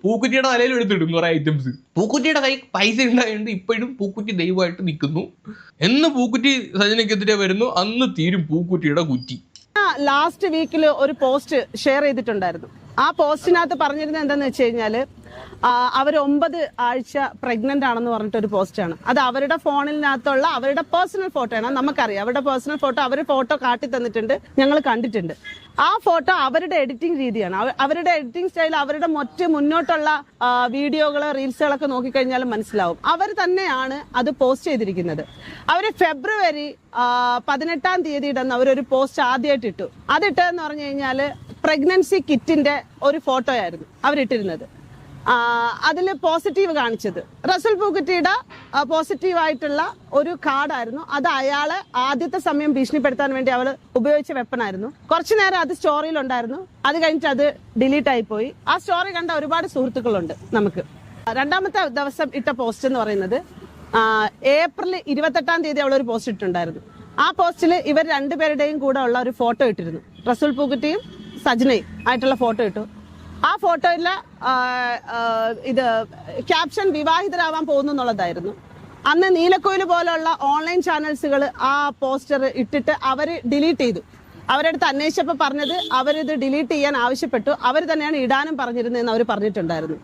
പൂക്കുറ്റിയുടെ തലയിൽ എടുത്തിടും കുറെ ഐറ്റംസ്. പൂക്കുറ്റിയുടെ കൈ പൈസ ഉണ്ടായതുകൊണ്ട് ഇപ്പോഴും പൂക്കുറ്റി ദൈവമായിട്ട് നിൽക്കുന്നു. എന്ന് പൂക്കുറ്റി സജിനയ്ക്കെതിരെ വരുന്നു, അന്ന് തീരും പൂക്കുറ്റിയുടെ കുറ്റി. ലാസ്റ്റ് വീക്കിൽ ഒരു പോസ്റ്റ് ഷെയർ ചെയ്തിട്ടുണ്ടായിരുന്നു. ആ പോസ്റ്റിനകത്ത് പറഞ്ഞിരുന്നത് എന്താന്ന് വെച്ച് കഴിഞ്ഞാല് അവർ 9 ആഴ്ച പ്രഗ്നന്റ് ആണെന്ന് പറഞ്ഞിട്ടൊരു പോസ്റ്റാണ്. അത് അവരുടെ ഫോണിനകത്തുള്ള അവരുടെ പേഴ്സണൽ ഫോട്ടോയാണ്. നമുക്കറിയാം അവരുടെ പേഴ്സണൽ ഫോട്ടോ, അവർ ഫോട്ടോ കാട്ടി തന്നിട്ടുണ്ട്, ഞങ്ങൾ കണ്ടിട്ടുണ്ട്. ആ ഫോട്ടോ അവരുടെ എഡിറ്റിംഗ് രീതിയാണ്, അവരുടെ എഡിറ്റിംഗ് സ്റ്റൈൽ, അവരുടെ മുന്നോട്ടുള്ള വീഡിയോകള് റീൽസുകളൊക്കെ നോക്കിക്കഴിഞ്ഞാലും മനസ്സിലാവും. അവർ തന്നെയാണ് അത് പോസ്റ്റ് ചെയ്തിരിക്കുന്നത്. അവർ ഫെബ്രുവരി 18-ാം തീയതി ഇടുന്ന അവരൊരു പോസ്റ്റ് ആദ്യമായിട്ട് ഇട്ടു. അതിട്ടെന്ന് പറഞ്ഞു കഴിഞ്ഞാൽ പ്രഗ്നൻസി കിറ്റിന്റെ ഒരു ഫോട്ടോ ആയിരുന്നു അവരിട്ടിരുന്നത്. അതിൽ പോസിറ്റീവ് കാണിച്ചത് റസൂൽ പൂക്കുറ്റിയുടെ പോസിറ്റീവായിട്ടുള്ള ഒരു കാർഡായിരുന്നു. അത് അയാളെ ആദ്യത്തെ സമയം ഭീഷണിപ്പെടുത്താൻ വേണ്ടി അവൾ ഉപയോഗിച്ച വെപ്പനായിരുന്നു. കുറച്ചു നേരം അത് സ്റ്റോറിയിലുണ്ടായിരുന്നു. അത് കഴിഞ്ഞിട്ട് അത് ഡിലീറ്റ് ആയിപ്പോയി. ആ സ്റ്റോറി കണ്ട ഒരുപാട് സുഹൃത്തുക്കളുണ്ട് നമുക്ക്. രണ്ടാമത്തെ ദിവസം ഇട്ട പോസ്റ്റ് എന്ന് പറയുന്നത് ഏപ്രിൽ 28-ാം തീയതി അവളൊരു പോസ്റ്റ് ഇട്ടിട്ടുണ്ടായിരുന്നു. ആ പോസ്റ്റിൽ ഇവർ രണ്ടുപേരുടെയും കൂടെ ഉള്ള ഒരു ഫോട്ടോ ഇട്ടിരുന്നു. റസൂൽ പൂക്കുറ്റിയും സജിനയും ആയിട്ടുള്ള ഫോട്ടോ ഇട്ടു. ആ ഫോട്ടോയിലെ ഇത് ക്യാപ്ഷൻ വിവാഹിതരാവാൻ പോകുന്നു എന്നുള്ളതായിരുന്നു. അന്ന് നീലക്കോയിൽ പോലുള്ള ഓൺലൈൻ ചാനൽസുകൾ ആ പോസ്റ്റർ ഇട്ടിട്ട് അവർ ഡിലീറ്റ് ചെയ്തു. അവരടുത്ത് അന്വേഷിച്ചപ്പോൾ പറഞ്ഞത് അവരിത് ഡിലീറ്റ് ചെയ്യാൻ ആവശ്യപ്പെട്ടു, അവർ തന്നെയാണ് ഇടാനും പറഞ്ഞിരുന്നതെന്ന് അവർ പറഞ്ഞിട്ടുണ്ടായിരുന്നു.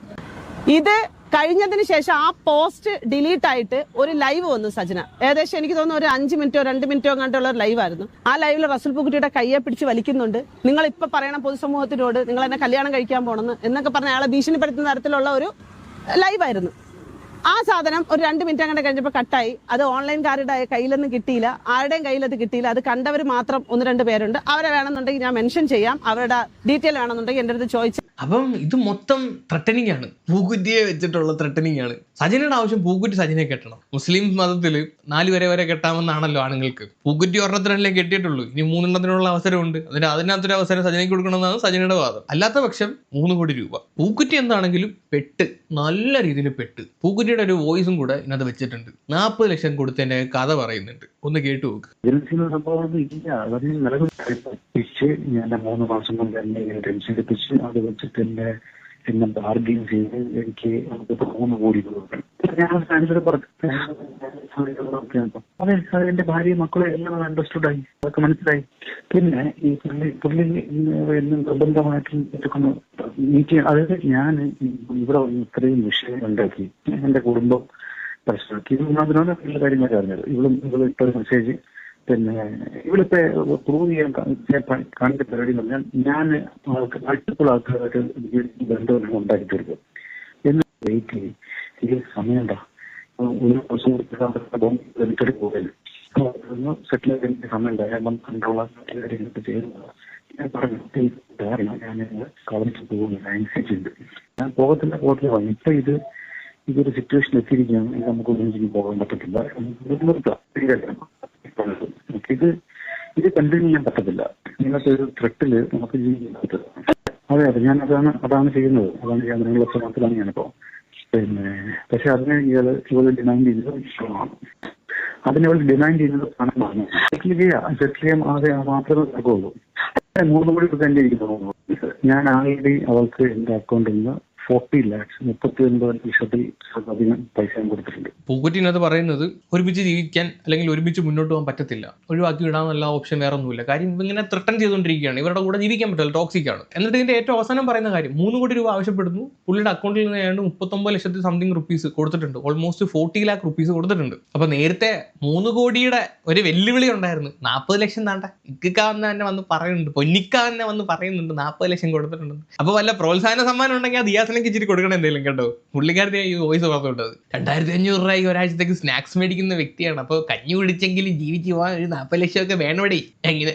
ഇത് കഴിഞ്ഞതിന് ശേഷം ആ പോസ്റ്റ് ഡിലീറ്റ് ആയിട്ട് ഒരു ലൈവ് വന്നു സജിന. ഏകദേശം എനിക്ക് തോന്നുന്നു ഒരു 5 മിനിറ്റോ 2 മിനിറ്റോ കണ്ടുള്ള ഒരു ലൈവായിരുന്നു. ആ ലൈവിൽ റസൂൽ പൂക്കുറ്റിയുടെ കയ്യെ പിടിച്ച് വലിക്കുന്നുണ്ട്. നിങ്ങൾ ഇപ്പൊ പറയണം പൊതുസമൂഹത്തിനോട് നിങ്ങൾ എന്നെ കല്യാണം കഴിക്കാൻ പോണെന്ന് എന്നൊക്കെ പറഞ്ഞ അയാളെ ഭീഷണിപ്പെടുത്തുന്ന തരത്തിലുള്ള ഒരു ലൈവായിരുന്നു. ആ സാധനം ഒരു 2 മിനിറ്റ് അങ്ങനെ കഴിഞ്ഞപ്പോൾ കട്ടായി. അത് ഓൺലൈൻകാരുടെ കയ്യിലൊന്നും കിട്ടിയില്ല, ആരുടെയും കയ്യിലത് കിട്ടിയില്ല. അത് കണ്ടവർ മാത്രം 1-2 പേരുണ്ട്. അവരെ വേണമെന്നുണ്ടെങ്കിൽ ഞാൻ മെൻഷൻ ചെയ്യാം, അവരുടെ ഡീറ്റെയിൽ വേണമെന്നുണ്ടെങ്കിൽ എൻ്റെ അടുത്ത് ചോദിച്ചു. അപ്പം ഇത് മൊത്തം ത്രട്ടനിങ് ആണ്, പൂക്കുറ്റിയെ വെച്ചിട്ടുള്ള ത്രട്ടനിങ് ആണ്. സജിനയുടെ ആവശ്യം പൂക്കുറ്റി സജിനെ കെട്ടണം. മുസ്ലിം മതത്തിൽ 4 വരെ കെട്ടാമെന്നാണല്ലോ ആണുങ്ങൾക്ക്. പൂക്കുറ്റി ഒരെണ്ണത്തിനല്ലേ കെട്ടിയിട്ടുള്ളൂ, ഇനി 3 എണ്ണത്തിനുള്ള അവസരമുണ്ട്. അതിനകത്തൊരു അവസരം സജിനയ്ക്ക് കൊടുക്കണമെന്നാണ് സജിനയുടെ വാദം. അല്ലാത്ത പക്ഷം 3 കോടി രൂപ. പൂക്കുറ്റി എന്താണെങ്കിലും പെട്ട്, നല്ല രീതിയിൽ പെട്ട്. പൂക്കുറ്റിയുടെ ഒരു വോയിസും കൂടെ ഇതിനകത്ത് വെച്ചിട്ടുണ്ട്. 40 ലക്ഷം കൊടുത്തതിന്റെ കഥ പറയുന്നുണ്ട്, ഒന്ന് കേട്ടു നോക്ക്. ഞാൻ 3 മാസം മുമ്പ് എന്നെ ഇങ്ങനെ ടെൻഷൻ എടുപ്പിച്ച് അത് വെച്ചിട്ട് എന്നെ ബാർഗെയിൻ ചെയ്ത് എനിക്ക് 3 കോടി രൂപ അതെ. എന്റെ ഭാര്യ മക്കളെ എല്ലാം അണ്ടർസ്റ്റുഡ് ആയി, അതൊക്കെ മനസ്സിലായി. പിന്നെ ഈ പുള്ളി നിർബന്ധമായിട്ടും മീറ്റ്, അതായത് ഞാൻ ഇവിടെ ഇത്രയും വിഷയം ഉണ്ടാക്കി എന്റെ കുടുംബം പ്രശ്നമാക്കി. അതിനോട് എല്ലാ കാര്യങ്ങളൊക്കെ അറിഞ്ഞത്. ഇവള് ഇട്ടൊരു മെസ്സേജ്, പിന്നെ ഇവിടുത്തെ പ്രൂവ് ചെയ്യാൻ കാണിച്ച പരിപാടി എന്ന് പറഞ്ഞാൽ ഞാൻ മൾട്ടിപ്പിൾ ആൾക്കാരായിട്ട് ബന്ധം ഉണ്ടാക്കി തീർക്കും എന്ന് വെയിറ്റ് ചെയ്യും. ഇത് സമയം എന്താ ഒരു ദിവസം ബോംബ് പോകല് സെറ്റിൽ ചെയ്ത സമയം ഉണ്ടായി കൺട്രോളർ കാര്യങ്ങളൊക്കെ ചെയ്യുന്നത്. ഞാൻ പറഞ്ഞു ധാരണ ഞാൻ കളഞ്ഞിട്ട് പോകുന്നില്ല, ആൻസൈറ്റി ഉണ്ട്, ഞാൻ പോകത്തില്ല വന്നു. ഇപ്പൊ ഇതൊരു സിറ്റുവേഷൻ എത്തിയിരിക്കുകയാണ്, ഇത് നമുക്ക് ഒന്നിനും പോകാൻ പറ്റത്തില്ല, ഇത് കണ്ടിന്യൂ ചെയ്യാൻ പറ്റത്തില്ല. ഇങ്ങനത്തെ ഒരു ത്രെട്ടില് നമുക്ക് ജീവിക്കാൻ പറ്റില്ല. അതെ ഞാൻ അതാണ് ചെയ്യുന്നത്, അതാണ് ചെയ്യാൻ നിങ്ങളുടെ ശ്രമത്തിലാണ് ഞാനിപ്പോ. പിന്നെ പക്ഷെ അതിനെ ഇവള് ഡിമാൻഡ് ചെയ്തത് ഇഷ്ടമാണ്. അതിനവൾ ഡിമാൻഡ് ചെയ്യുന്നത് പണമാണ്. സെറ്റിൽ ചെയ്യാൻ മാത്രമേ നടക്കുള്ളൂ. 3 കോടി തന്നെ ഇരിക്കുന്നു. ഞാൻ ആൾറെഡി അവൾക്ക് എന്റെ അക്കൗണ്ടിൽ നിന്ന് 40 lakhs 39,00,000 പൈസ കൊടുത്തിട്ടുണ്ട്. പൂക്കുറ്റിനകത്ത് പറയുന്നത് ഒരുമിച്ച് ജീവിക്കാൻ അല്ലെങ്കിൽ ഒരുമിച്ച് മുന്നോട്ട് പോകാൻ പറ്റത്തില്ല, ഒഴിവാക്കി വിടാനുള്ള ഓപ്ഷൻ വേറെ ഒന്നുമില്ല. കാര്യം ഇങ്ങനെ ത്രെട്ടൻ ചെയ്തുകൊണ്ടിരിക്കുകയാണ്, ഇവരുടെ കൂടെ ജീവിക്കാൻ പറ്റില്ല, ടോക്സിക് ആണ്. എന്നിട്ട് ഇതിന്റെ ഏറ്റവും അവസാനം പറയുന്ന കാര്യം 3 കോടി രൂപ ആവശ്യപ്പെടുന്നു. പുള്ളിയുടെ അക്കൗണ്ടിൽ നിന്ന് ഏതാണ്ട് 39 ലക്ഷത്തി സംതിങ് റുപ്പീസ് കൊടുത്തിട്ടുണ്ട്, ഓൾമോസ്റ്റ് 40 lakh റുപ്പീസ് കൊടുത്തിട്ടുണ്ട്. അപ്പൊ നേരത്തെ 3 കോടിയുടെ ഒരു വെല്ലുവിളി ഉണ്ടായിരുന്നു, 40 ലക്ഷം താണ്ട ഇക്കാന്ന് തന്നെ വന്ന് പറയുന്നുണ്ട്, പൊന്നിക്ക തന്നെ വന്ന് പറയുന്നുണ്ട് 40 ലക്ഷം കൊടുത്തിട്ടുണ്ട്. അപ്പൊ വല്ല പ്രോത്സാഹന സമ്മാനം ഉണ്ടെങ്കിൽ ആ ദിയാസിനൊക്കെ ഇച്ചിരി കൊടുക്കണം എന്തെങ്കിലും കേട്ടോ. പുള്ളിക്കാരത്തെ ഈ വോയിസ് പറഞ്ഞുകൊണ്ടത് 2500 രൂപയ്ക്ക് ഒരാഴ്ചത്തേക്ക് സ്നാക്സ് മേടിക്കുന്ന വ്യക്തിയാണ്. അപ്പോൾ കഞ്ഞി കുടിച്ചെങ്കിലും ജീവിച്ച് പോകാൻ ഒരു 40 ലക്ഷമൊക്കെ വേണമടി,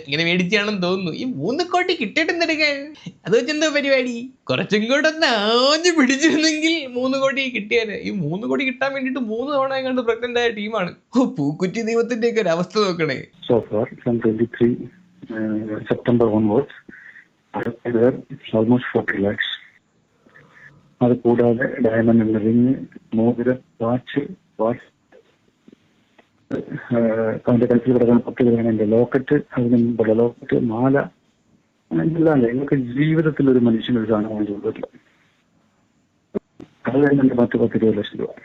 ഇങ്ങനെ മേടിച്ചാണെന്ന് തോന്നുന്നു. ഈ 3 കോടി കിട്ടിയിട്ട് എന്തെടുക്കാൻ? അത് വെച്ചെന്താ പരിപാടി? കുറച്ചും കൂടെ ഒന്ന് ആഞ്ഞു പിടിച്ചിരുന്നെങ്കിൽ 3 കോടി കിട്ടിയാല്. ഈ 3 കോടി കിട്ടാൻ വേണ്ടിട്ട് 3 തവണ കണ്ട് പ്രഗ്നന്റ് ആയ ടീമാണ്. പൂക്കുറ്റി ദൈവത്തിന്റെ ഒക്കെ ഒരു അവസ്ഥ നോക്കണേ. So far from 23 September onwards almost 40 lakhs. അത് കൂടാതെ ഡയമണ്ട് റിങ്, മോതിരം, വാച്ച് അവന്റെ കഴുത്തിൽ കിടക്കുന്ന 10 ഗ്രാമിന്റെ ലോക്കറ്റ്, അതിന് മുമ്പുള്ള ലോക്കറ്റ്, മാല, എല്ലാം ഞങ്ങൾക്ക് ജീവിതത്തിൽ ഒരു മനുഷ്യന് ഒരു സാധനം വാങ്ങിച്ചു കൊടുത്തിട്ടില്ല. അത് കഴിഞ്ഞ 10-20 ലക്ഷം രൂപ.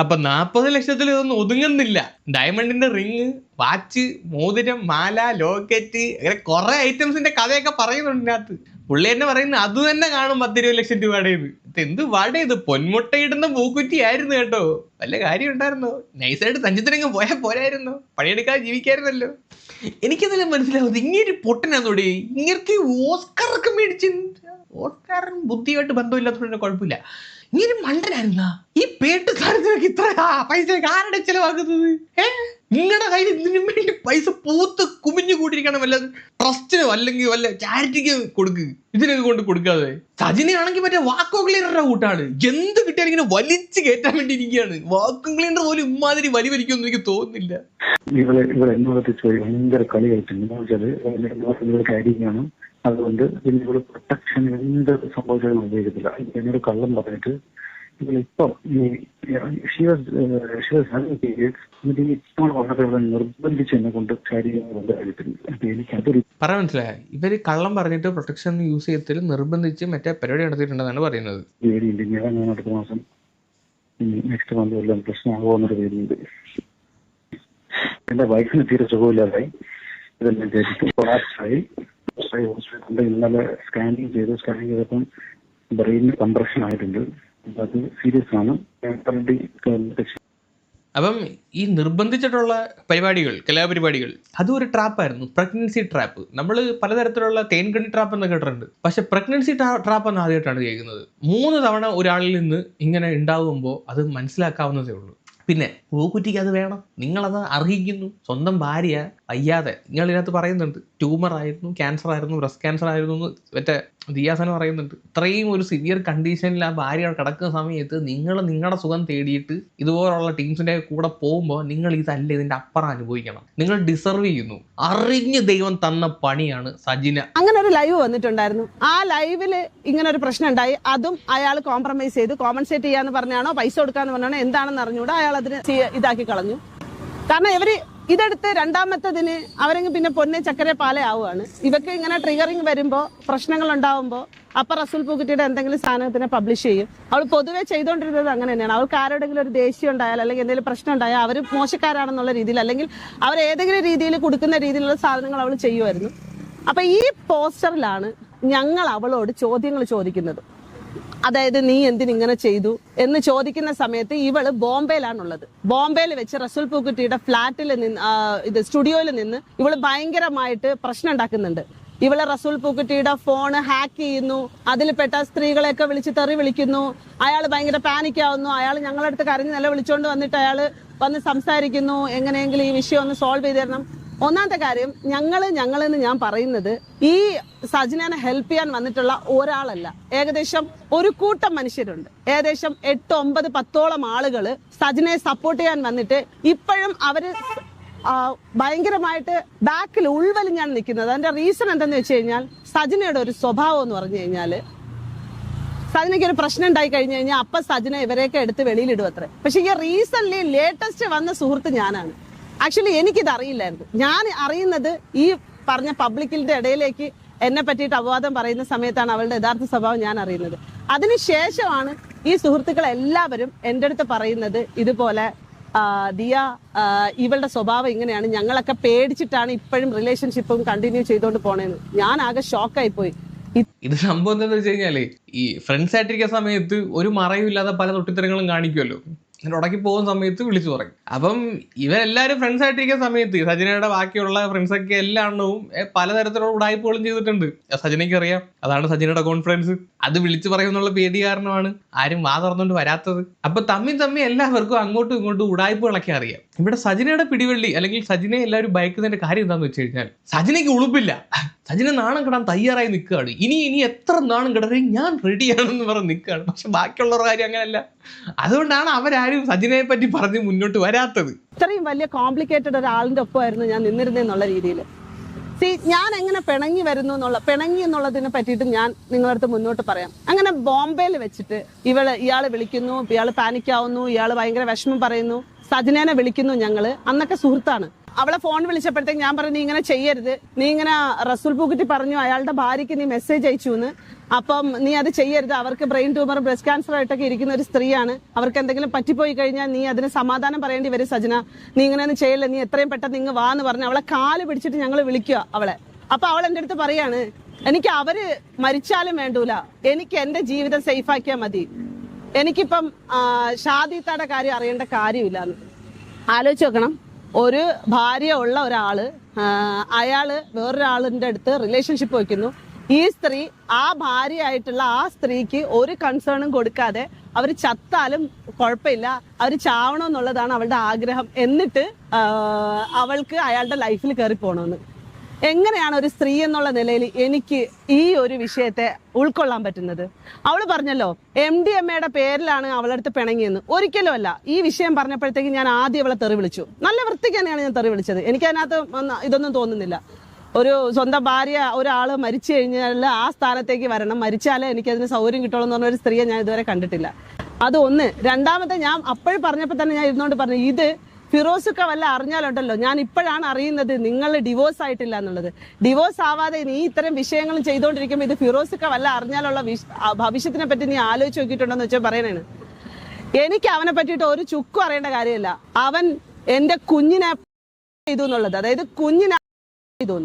അപ്പൊ 40 ലക്ഷത്തിൽ ഇതൊന്നും ഒതുങ്ങുന്നില്ല. ഡയമണ്ടിന്റെ റിങ്, വാച്ച്, മോതിരം, മാല, ലോക്കറ്റ്, അങ്ങനെ കുറെ ഐറ്റംസിന്റെ കഥയൊക്കെ പറയുന്നുണ്ട് ഇതിനകത്ത്. പുള്ളി തന്നെ പറയുന്നത് അത് തന്നെ കാണും 10-20 ലക്ഷം രൂപയുടെ. ഇത് എന്ത് വാടേ, ഇത് പൊന്മുട്ടയിടുന്ന പൂക്കുറ്റി ആയിരുന്നു കേട്ടോ. വല്ല കാര്യം ഉണ്ടായിരുന്നോ? നൈസായിട്ട് തഞ്ചത്തിനെങ്ങും പോയാൽ പോരായിരുന്നോ? പണിയെടുക്കാതെ ജീവിക്കായിരുന്നല്ലോ. എനിക്കതെല്ലാം മനസ്സിലാവും. ഇങ്ങനെ പൊട്ടനാന്നോടെ, ഇങ്ങനെ ഓസ്കറൊക്കെ മേടിച്ച്, ഓസ്കാറും ബുദ്ധിയായിട്ട് ബന്ധമില്ലാത്തതുകൊണ്ട് കുഴപ്പമില്ല. ഇങ്ങനെ മണ്ടനായിരുന്ന ഈ പേട്ട് സാധനത്തിനൊക്കെ ഇത്ര പൈസ ആരുടെ ചെലവാക്കുന്നത്? നിങ്ങളുടെ കയ്യിൽ ഇതിനു വേണ്ടി പൈസ പൂത്ത് കുമിഞ്ഞു കൂട്ടിയിരിക്കണം. വല്ല ട്രസ്റ്റിനോ അല്ലെങ്കിൽ വല്ല ചാരിറ്റിക്ക് കൊടുക്ക്, ഇതിനൊക്കെ കൊണ്ട് കൊടുക്കാതെ. സജിനാണെങ്കിൽ മറ്റേ വാക്വം ക്ലീനറുടെ കൂട്ടാണ്, എന്ത് കിട്ടിയാലും ഇങ്ങനെ വലിച്ചു കയറ്റാൻ വേണ്ടി ഇരിക്കുകയാണ്. വാക്വം ക്ലീനർ പോലും ഇമാതിരി വലിക്കുമെന്ന് എനിക്ക് തോന്നുന്നില്ല. ഇവിടെ എന്നോട് ഭയങ്കര കളി കളിച്ചിട്ടുണ്ട്. കാര്യമാണ്, അതുകൊണ്ട് പിന്നെ ഇവിടെ പ്രൊട്ടക്ഷൻ എന്ത് സംഭവിച്ചാലും ഉപയോഗിക്കത്തില്ല. എന്നോട് കള്ളം പറഞ്ഞിട്ട് ഇപ്പം നിർബന്ധിച്ച് എന്നെ കൊണ്ട് കാര്യങ്ങൾ എനിക്കതൊരു പറയാൻ മനസ്സിലായ. ഇവര് കള്ളം പറഞ്ഞിട്ട് പ്രൊട്ടക്ഷൻ യൂസ് ചെയ്യത്തിൽ നിർബന്ധിച്ച് മറ്റേ പരിപാടി നടത്തിയിട്ടുണ്ടെന്നാണ് പറയുന്നത്. പേടിയുണ്ട്. ഞാൻ അടുത്ത മാസം നെക്സ്റ്റ് മന്ത് എല്ലാം പ്രശ്നമാകുമെന്നൊരു പേടിയുണ്ട്. എന്റെ വൈഫിന് തീരെ സുഖമില്ലാതായി, ഇതെല്ലാം ചെയ്തിട്ട് കൊളാപ്സായി. ഇന്നലെ സ്കാനിങ് ചെയ്തപ്പം ബ്രെയിനിന് കംപ്രഷൻ ആയിട്ടുണ്ട്. അത് സീരിയസ് ആണ്. അപ്പം ഈ നിർബന്ധിച്ചിട്ടുള്ള പരിപാടികൾ, കലാപരിപാടികൾ, അതും ഒരു ട്രാപ്പായിരുന്നു, പ്രഗ്നൻസി ട്രാപ്പ്. നമ്മൾ പലതരത്തിലുള്ള തേൻകണ്ണി ട്രാപ്പ് എന്ന് കേട്ടിട്ടുണ്ട്, പക്ഷെ പ്രഗ്നൻസി ട്രാപ്പ് എന്ന് ആദ്യമായിട്ടാണ് കേൾക്കുന്നത്. 3 തവണ ഒരാളിൽ നിന്ന് ഇങ്ങനെ ഉണ്ടാകുമ്പോൾ അത് മനസ്സിലാക്കാവുന്നതേ ഉള്ളൂ. പിന്നെ പൂക്കുറ്റിക്ക് അത് വേണം, നിങ്ങളത് അർഹിക്കുന്നു. സ്വന്തം ഭാര്യ വയ്യാതെ, നിങ്ങളിതിനകത്ത് പറയുന്നുണ്ട് ട്യൂമർ ആയിരുന്നു, ക്യാൻസർ ആയിരുന്നു, ബ്രസ്റ്റ് ക്യാൻസർ ആയിരുന്നു എന്ന് മറ്റേ ദിയാസന പറയുന്നുണ്ട്. ഇത്രയും ഒരു സിവിയർ കണ്ടീഷനിൽ ആ ഭാര്യ കിടക്കുന്ന സമയത്ത് നിങ്ങൾ നിങ്ങളുടെ സുഖം തേടിയിട്ട് ഇതുപോലുള്ള ടീംസിന്റെ കൂടെ പോകുമ്പോൾ നിങ്ങൾ ഇതല്ല, ഇതിന്റെ അപ്പുറം അനുഭവിക്കണം. നിങ്ങൾ ഡിസർവ് ചെയ്യുന്നു. അറിഞ്ഞ് ദൈവം തന്ന പണിയാണ് സജിന. അങ്ങനെ ഒരു ലൈവ് വന്നിട്ടുണ്ടായിരുന്നു. ആ ലൈവില് ഇങ്ങനെ ഒരു പ്രശ്നം ഉണ്ടായി. അതും അയാൾ കോംപ്രമൈസ് ചെയ്ത് കോമ്പൻസേറ്റ് ചെയ്യാന്ന് പറഞ്ഞാണോ പൈസ കൊടുക്കാന്ന് പറഞ്ഞാണോ എന്താണെന്ന് അറിഞ്ഞൂടെ അയാൾ അതിന് ഇതാക്കി കളഞ്ഞു. കാരണം ഇവര് ഇതെടുത്ത് രണ്ടാമത്തതിന് അവരെങ്കിൽ പിന്നെ പൊന്നെ ചക്കര പാല ആവുകയാണ്. ഇവർക്ക് ഇങ്ങനെ ട്രിഗറിങ് വരുമ്പോൾ, പ്രശ്നങ്ങൾ ഉണ്ടാവുമ്പോൾ അപ്പൊ റസൂൽ പൂക്കുറ്റിയുടെ എന്തെങ്കിലും സാധനത്തിനെ പബ്ലിഷ് ചെയ്യും. അവൾ പൊതുവെ ചെയ്തുകൊണ്ടിരുന്നത് അങ്ങനെ തന്നെയാണ്. അവൾക്ക് ആരോടെങ്കിലും ഒരു ദേഷ്യം ഉണ്ടായാൽ അല്ലെങ്കിൽ എന്തെങ്കിലും പ്രശ്നം ഉണ്ടായാൽ അവർ മോശക്കാരാണെന്നുള്ള രീതിയിൽ അല്ലെങ്കിൽ അവർ ഏതെങ്കിലും രീതിയിൽ കൊടുക്കുന്ന രീതിയിലുള്ള സാധനങ്ങൾ അവൾ ചെയ്യുമായിരുന്നു. അപ്പൊ ഈ പോസ്റ്ററിലാണ് ഞങ്ങൾ അവളോട് ചോദ്യങ്ങൾ ചോദിക്കുന്നത്. അതായത് നീ എന്തിനിങ്ങനെ ചെയ്തു എന്ന് ചോദിക്കുന്ന സമയത്ത് ഇവള് ബോംബെയിലാണുള്ളത്. ബോംബെയിൽ വെച്ച് റസൂൽ പൂക്കുറ്റിയുടെ ഫ്ലാറ്റിൽ നിന്ന്, സ്റ്റുഡിയോയിൽ നിന്ന് ഇവള് ഭയങ്കരമായിട്ട് പ്രശ്നം ഉണ്ടാക്കുന്നുണ്ട്. ഇവളെ റസൂൽ പൂക്കുട്ടിയുടെ ഫോണ് ഹാക്ക് ചെയ്യുന്നു, അതിൽപ്പെട്ട സ്ത്രീകളെയൊക്കെ വിളിച്ച് തെറി വിളിക്കുന്നു. അയാൾ ഭയങ്കര പാനിക് ആവുന്നു. അയാൾ ഞങ്ങളുടെ അടുത്ത് കരഞ്ഞ് നില വിളിച്ചുകൊണ്ട് വന്നിട്ട് അയാൾ വന്ന് സംസാരിക്കുന്നു, എങ്ങനെയെങ്കിലും ഈ വിഷയം ഒന്ന് സോൾവ് ചെയ്ത് തരണം. ഒന്നാമത്തെ കാര്യം, ഞങ്ങളെന്ന് ഞാൻ പറയുന്നത് ഈ സജനനെ ഹെൽപ്പ് ചെയ്യാൻ വന്നിട്ടുള്ള ഒരാളല്ല, ഏകദേശം ഒരു കൂട്ടം മനുഷ്യരുണ്ട്. ഏകദേശം 8, 9, 10ഓളം ആളുകൾ സജനയെ സപ്പോർട്ട് ചെയ്യാൻ വന്നിട്ട് ഇപ്പോഴും അവര് ഭയങ്കരമായിട്ട് ബാക്കിൽ ഉൾവലിഞ്ഞാണ് നിൽക്കുന്നത്. അതിന്റെ റീസൺ എന്തെന്ന് വെച്ച് കഴിഞ്ഞാൽ, സജനയുടെ ഒരു സ്വഭാവം എന്ന് പറഞ്ഞു കഴിഞ്ഞാല്, സജനയ്ക്ക് ഒരു പ്രശ്നം ഉണ്ടായി കഴിഞ്ഞു കഴിഞ്ഞാൽ അപ്പൊ സജന ഇവരെയൊക്കെ എടുത്ത് വെളിയിലിടും അത്രേ. പക്ഷെ ഈ റീസൺലി ലേറ്റസ്റ്റ് വന്ന സുഹൃത്ത് ഞാനാണ്. ആക്ച്വലി എനിക്കിത് അറിയില്ലായിരുന്നു. ഞാൻ അറിയുന്നത് ഈ പറഞ്ഞ പബ്ലിക്കിന്റെ ഇടയിലേക്ക് എന്നെ പറ്റിയിട്ട് അപവാദം പറയുന്ന സമയത്താണ് അവളുടെ യഥാർത്ഥ സ്വഭാവം ഞാൻ അറിയുന്നത്. അതിനുശേഷമാണ് ഈ സുഹൃത്തുക്കൾ എല്ലാവരും എൻ്റെ അടുത്ത് പറയുന്നത് ഇതുപോലെ ദിയ ഇവളുടെ സ്വഭാവം ഇങ്ങനെയാണ്, ഞങ്ങളൊക്കെ പേടിച്ചിട്ടാണ് ഇപ്പോഴും റിലേഷൻഷിപ്പും കണ്ടിന്യൂ ചെയ്തുകൊണ്ട് പോണേന്ന്. ഞാൻ ആകെ ഷോക്കായി പോയി. ഇത് സംഭവം എന്താണെന്ന് വെച്ച് കഴിഞ്ഞാല്, ഈ ഫ്രണ്ട്സ് ആയിട്ടിരിക്കുന്ന സമയത്ത് ഒരു മറയും ഇല്ലാതെ പല തൊട്ടിത്തരങ്ങളും കാണിക്കുമല്ലോ. ഉടക്കി പോകുന്ന സമയത്ത് വിളിച്ചു പറയും. അപ്പം ഇവരെല്ലാവരും ഫ്രണ്ട്സ് ആയിട്ടിരിക്കുന്ന സമയത്ത് സജനയുടെ ബാക്കിയുള്ള ഫ്രണ്ട്സൊക്കെ എല്ലാണ്ണവും പലതരത്തിലുള്ള ഉടായ്പകളും ചെയ്തിട്ടുണ്ട്. സജനയ്ക്ക് അറിയാം, അതാണ് സജനയുടെ കോൺഫിഡൻസ്. അത് വിളിച്ചു പറയുമെന്നുള്ള പേടി കാരണമാണ് ആരും വാ തുറന്നുകൊണ്ട് വരാത്തത്. അപ്പൊ തമ്മിൽ എല്ലാവർക്കും അങ്ങോട്ടും ഇങ്ങോട്ടും ഉടായ്പകളൊക്കെ അറിയാം. ഇവിടെ സജനയുടെ പിടിവള്ളി അല്ലെങ്കിൽ സജനയെ എല്ലാവരും ഭയക്കുന്നതിന്റെ കാര്യം എന്താണെന്ന് വെച്ച് കഴിഞ്ഞാൽ, സജനയ്ക്ക് ഉളുപ്പില്ല. സജന നാണം കെടാൻ തയ്യാറായി നിൽക്കുകയാണ്. ഇനി എത്ര നാണം കിടന്നേ ഞാൻ റെഡിയാണെന്ന് പറഞ്ഞ് നിൽക്കുകയാണ്. പക്ഷെ ബാക്കിയുള്ളവരുടെ കാര്യം അങ്ങനെയല്ല. അതുകൊണ്ടാണ് അവരാരും സജനയെ പറ്റി പറഞ്ഞ് മുന്നോട്ട് വരാത്തത്. ഇത്രയും വലിയ കോംപ്ലിക്കേറ്റഡ് ഒരാളിന്റെ ഒപ്പമായിരുന്നു ഞാൻ നിന്നിരുന്നുള്ള രീതിയിൽ. ഞാൻ എങ്ങനെ പിണങ്ങി എന്നുള്ളതിനെ പറ്റിയിട്ട് ഞാൻ നിങ്ങളടുത്ത് മുന്നോട്ട് പറയാം. അങ്ങനെ ബോംബെയിൽ വെച്ചിട്ട് ഇയാള് വിളിക്കുന്നു, ഇയാള് പാനിക്കാവുന്നു, ഇയാള് ഭയങ്കര വിഷമം പറയുന്നു, സജനേനെ വിളിക്കുന്നു. ഞങ്ങള് അന്നൊക്കെ സുഹൃത്താണ്. അവളെ ഫോൺ വിളിച്ചപ്പോഴത്തേക്ക് ഞാൻ പറഞ്ഞു, നീ ഇങ്ങനെ ചെയ്യരുത്, നീ ഇങ്ങനെ റസൂൽ പൂക്കുട്ടി പറഞ്ഞു അയാളുടെ ഭാര്യയ്ക്ക് നീ മെസ്സേജ് അയച്ചു എന്ന്, അപ്പം നീ അത് ചെയ്യരുത്, അവർക്ക് ബ്രെയിൻ ട്യൂമർ ബ്രസ്റ്റ് ക്യാൻസർ ആയിട്ടൊക്കെ ഇരിക്കുന്ന ഒരു സ്ത്രീയാണ്, അവർക്ക് എന്തെങ്കിലും പറ്റിപ്പോയി കഴിഞ്ഞാൽ നീ അതിന് സമാധാനം പറയേണ്ടി വരും സജന, നീ ഇങ്ങനെയൊന്നും ചെയ്യല്ല, നീ എത്രയും പെട്ടെന്ന് ഇങ്ങ് വാ എന്ന് പറഞ്ഞ് അവളെ കാല് പിടിച്ചിട്ട് ഞങ്ങൾ വിളിക്കുക അവളെ. അപ്പൊ അവൾ എൻ്റെ അടുത്ത് പറയാണ്, എനിക്ക് അവര് മരിച്ചാലും വേണ്ടൂല, എനിക്ക് എന്റെ ജീവിതം സേഫ് ആക്കിയാൽ മതി, എനിക്കിപ്പം ഷാദിത്തയുടെ കാര്യം അറിയേണ്ട കാര്യമില്ലാന്ന്. ആലോചിച്ച് നോക്കണം, ഒരു ഭാര്യ ഉള്ള ഒരാള് അയാള് വേറൊരാളിന്റെ അടുത്ത് റിലേഷൻഷിപ്പ് വയ്ക്കുന്നു. ഈ സ്ത്രീ ആ ഭാര്യയായിട്ടുള്ള ആ സ്ത്രീക്ക് ഒരു കൺസേണും കൊടുക്കാതെ അവർ ചത്താലും കുഴപ്പമില്ല, അവർ ചാവണമെന്നുള്ളതാണ് അവളുടെ ആഗ്രഹം. എന്നിട്ട് അവൾക്ക് അയാളുടെ ലൈഫിൽ കയറി പോകണമെന്ന്. എങ്ങനെയാണ് ഒരു സ്ത്രീ എന്നുള്ള നിലയിൽ എനിക്ക് ഈ ഒരു വിഷയത്തെ ഉൾക്കൊള്ളാൻ പറ്റുന്നത്? അവള് പറഞ്ഞല്ലോ MDMA പേരിലാണ് അവളടുത്ത് പിണങ്ങിയെന്ന്. ഒരിക്കലും അല്ല. ഈ വിഷയം പറഞ്ഞപ്പോഴത്തേക്ക് ഞാൻ ആദ്യം അവളെ തെറി വിളിച്ചു. നല്ല വൃത്തിക്ക് തന്നെയാണ് ഞാൻ തെറി വിളിച്ചത്. എനിക്ക് അതിനകത്ത് ഇതൊന്നും തോന്നുന്നില്ല. ഒരു സ്വന്തം ഭാര്യ ഒരാള് മരിച്ചു കഴിഞ്ഞാൽ ആ സ്ഥാനത്തേക്ക് വരണം, മരിച്ചാലേ എനിക്കതിന് സൗകര്യം കിട്ടുള്ളൂ എന്ന് പറഞ്ഞ ഒരു സ്ത്രീയെ ഞാൻ ഇതുവരെ കണ്ടിട്ടില്ല. അത് ഒന്ന്. രണ്ടാമത്തെ, ഞാൻ അപ്പോഴും പറഞ്ഞപ്പോൾ തന്നെ ഞാൻ ഇരുന്നോണ്ട് പറഞ്ഞു, ഇത് ഫിറോസുക്ക വല്ല അറിഞ്ഞാലുണ്ടല്ലോ, ഞാൻ ഇപ്പോഴാണ് അറിയുന്നത് നിങ്ങൾ ഡിവോഴ്സ് ആയിട്ടില്ല എന്നുള്ളത്. ഡിവോഴ്സ് ആവാതെ നീ ഇത്തരം വിഷയങ്ങളും ചെയ്തുകൊണ്ടിരിക്കുമ്പോൾ ഇത് ഫിറോസുക്ക വല്ല അറിഞ്ഞാലുള്ള ഭവിഷ്യത്തിനെ പറ്റി നീ ആലോചിച്ച് നോക്കിയിട്ടുണ്ടോന്ന് വെച്ചാൽ പറയണേണ്. എനിക്ക് അവനെ പറ്റിയിട്ട് ഒരു ചുക്കും അറിയേണ്ട കാര്യമില്ല. അവൻ എന്റെ കുഞ്ഞിനെ ചെയ്തു എന്നുള്ളത്, അതായത് കുഞ്ഞിനെ ചെയ്തു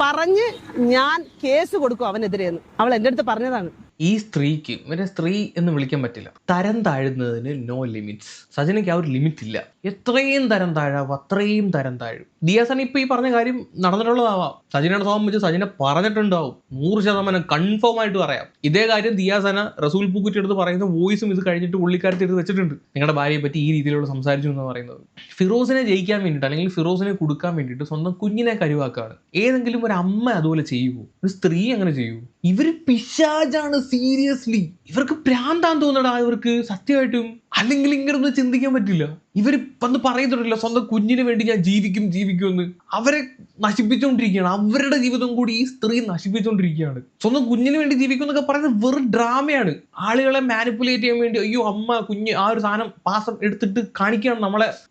പറഞ്ഞ് ഞാൻ കേസ് കൊടുക്കും അവനെതിരെയെന്ന് അവൾ എൻ്റെ അടുത്ത് പറഞ്ഞതാണ്. ഈ സ്ത്രീക്ക് മറ്റേ സ്ത്രീ എന്ന് വിളിക്കാൻ പറ്റില്ല. തരം താഴുന്നതിന് നോ ലിമിറ്റ്സ്. സജനയ്ക്ക് ആ ഒരു ലിമിറ്റ് ഇല്ല. എത്രയും തരം താഴാവും അത്രയും തരം താഴും. ദിയാസന ഇപ്പൊ ഈ പറഞ്ഞ കാര്യം നടന്നിട്ടുള്ളതാവാം. സജനയുടെ സ്വഭാവം വെച്ച് സജന പറഞ്ഞിട്ടുണ്ടാവും. 100% കൺഫേം ആയിട്ട് പറയാം. ഇതേ കാര്യം ദിയാസന റസൂൽ പൂക്കുറ്റി എടുത്ത് പറയുന്ന വോയിസും ഇത് കഴിഞ്ഞിട്ട് പുള്ളിക്കാരത്തി എടുത്ത് വെച്ചിട്ടുണ്ട്. നിങ്ങളുടെ ഭാര്യയെ പറ്റി ഈ രീതിയിലുള്ള സംസാരിച്ചു എന്ന് പറയുന്നത് ഫിറോസിനെ ജയിക്കാൻ വേണ്ടിയിട്ട് അല്ലെങ്കിൽ ഫിറോസിനെ കൊടുക്കാൻ വേണ്ടിയിട്ട് സ്വന്തം കുഞ്ഞിനെ കരുവാക്കാണ്. ഏതെങ്കിലും ഒരു അമ്മ അതുപോലെ ചെയ്യുമോ? ഒരു സ്ത്രീ അങ്ങനെ ചെയ്യുമോ? ഇവര് പിശാചാണ്. സീരിയസ്ലി ഇവർക്ക് ഭ്രാന്താൻ തോന്നടാ ഇവർക്ക് സത്യമായിട്ടും. അല്ലെങ്കിൽ ഇങ്ങനൊന്നും ചിന്തിക്കാൻ പറ്റില്ല. ഇവർ വന്ന് പറയുന്നുണ്ടല്ലോ സ്വന്തം കുഞ്ഞിന് വേണ്ടി ഞാൻ ജീവിക്കും എന്ന്. അവരെ നശിപ്പിച്ചുകൊണ്ടിരിക്കുകയാണ്. അവരുടെ ജീവിതം കൂടി ഈ സ്ത്രീ നശിപ്പിച്ചുകൊണ്ടിരിക്കുകയാണ്. സ്വന്തം കുഞ്ഞിന് വേണ്ടി ജീവിക്കും എന്നൊക്കെ പറയുന്നത് വെറും ഡ്രാമയാണ്. ആളുകളെ മാനിപ്പുലേറ്റ് ചെയ്യാൻ വേണ്ടി, അയ്യോ അമ്മ കുഞ്ഞ് ആ ഒരു സാധനം പാസം എടുത്തിട്ട് കാണിക്കുകയാണ്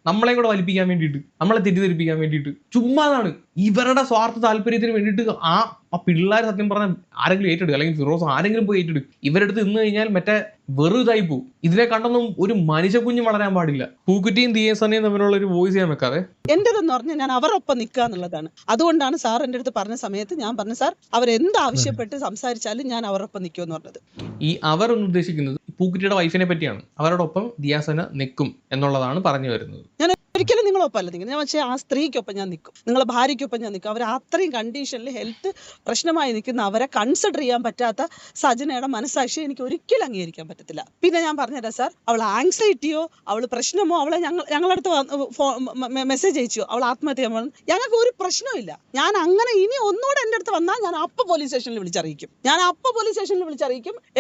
നമ്മളെ കൂടെ വലിപ്പിക്കാൻ വേണ്ടിയിട്ട്, നമ്മളെ തെറ്റിദ്ധരിപ്പിക്കാൻ വേണ്ടിയിട്ട്. ചുമ്മാതാണ്. ഇവരുടെ സ്വാർത്ഥ താല്പര്യത്തിന് വേണ്ടിയിട്ട് ആ പിള്ളേർ സത്യം പറഞ്ഞാൽ ആരെങ്കിലും ഏറ്റെടുക്കുക, അല്ലെങ്കിൽ ഫിറോസ് ആരെങ്കിലും പോയി ഏറ്റെടുക്കും. ഇവരെടുത്ത് നിന്ന് കഴിഞ്ഞാൽ മറ്റേ വെറുതായി പോകും. ഇതിനെ കണ്ടൊന്നും ഒരു മനുഷ്യ കുഞ്ഞ് വളരാൻ പാടില്ല. പൂക്കുറ്റിയും ദിയാസനയും തമ്മിലുള്ള ഒരു വോയിസ് ഞാൻ വെക്കാതെ എന്റേതെന്ന് പറഞ്ഞാൽ ഞാൻ അവരൊപ്പം നിൽക്കുക എന്നുള്ളതാണ്. അതുകൊണ്ടാണ് സാർ എൻ്റെ അടുത്ത് പറഞ്ഞ സമയത്ത് ഞാൻ പറഞ്ഞു, സാർ അവരെന്താവശ്യപ്പെട്ട് സംസാരിച്ചാലും ഞാൻ അവരൊപ്പം നിൽക്കുമെന്ന് പറഞ്ഞത്. ഈ അവർ എന്ന് ഉദ്ദേശിക്കുന്നത് പൂക്കുറ്റിയുടെ വൈഫിനെ പറ്റിയാണ്. അവരോടൊപ്പം ദിയാസന നിൽക്കും എന്നുള്ളതാണ് പറഞ്ഞു വരുന്നത്. ഞാൻ ഒരിക്കലും നിങ്ങളൊപ്പമല്ല നിൽക്കുന്നത്, പക്ഷേ ആ സ്ത്രീക്കൊപ്പം ഞാൻ നിൽക്കും, നിങ്ങളെ ഭാര്യയ്ക്കൊപ്പം ഞാൻ നിൽക്കും. അവർ അത്രയും കണ്ടീഷനിൽ ഹെൽത്ത് പ്രശ്നമായി നിൽക്കുന്ന അവരെ കൺസിഡർ ചെയ്യാൻ പറ്റാത്ത സജനയുടെ മനസ്സാക്ഷി എനിക്ക് ഒരിക്കലും അംഗീകരിക്കാൻ പറ്റത്തില്ല. പിന്നെ ഞാൻ പറഞ്ഞുതരാം സാർ, അവൾ ആങ്സൈറ്റിയോ അവൾ പ്രശ്നമോ അവളെ ഞങ്ങളടുത്ത് മെസ്സേജ് അയച്ചോ അവൾ ആത്മഹത്യ ചെയ്യാൻ, ഞങ്ങൾക്ക് ഒരു പ്രശ്നമില്ല. ഞാൻ അങ്ങനെ ഇനി ഒന്നുകൂടെ എൻ്റെ അടുത്ത് വന്നാൽ ഞാൻ അപ്പോൾ പോലീസ് സ്റ്റേഷനിൽ വിളിച്ചറിയിക്കും.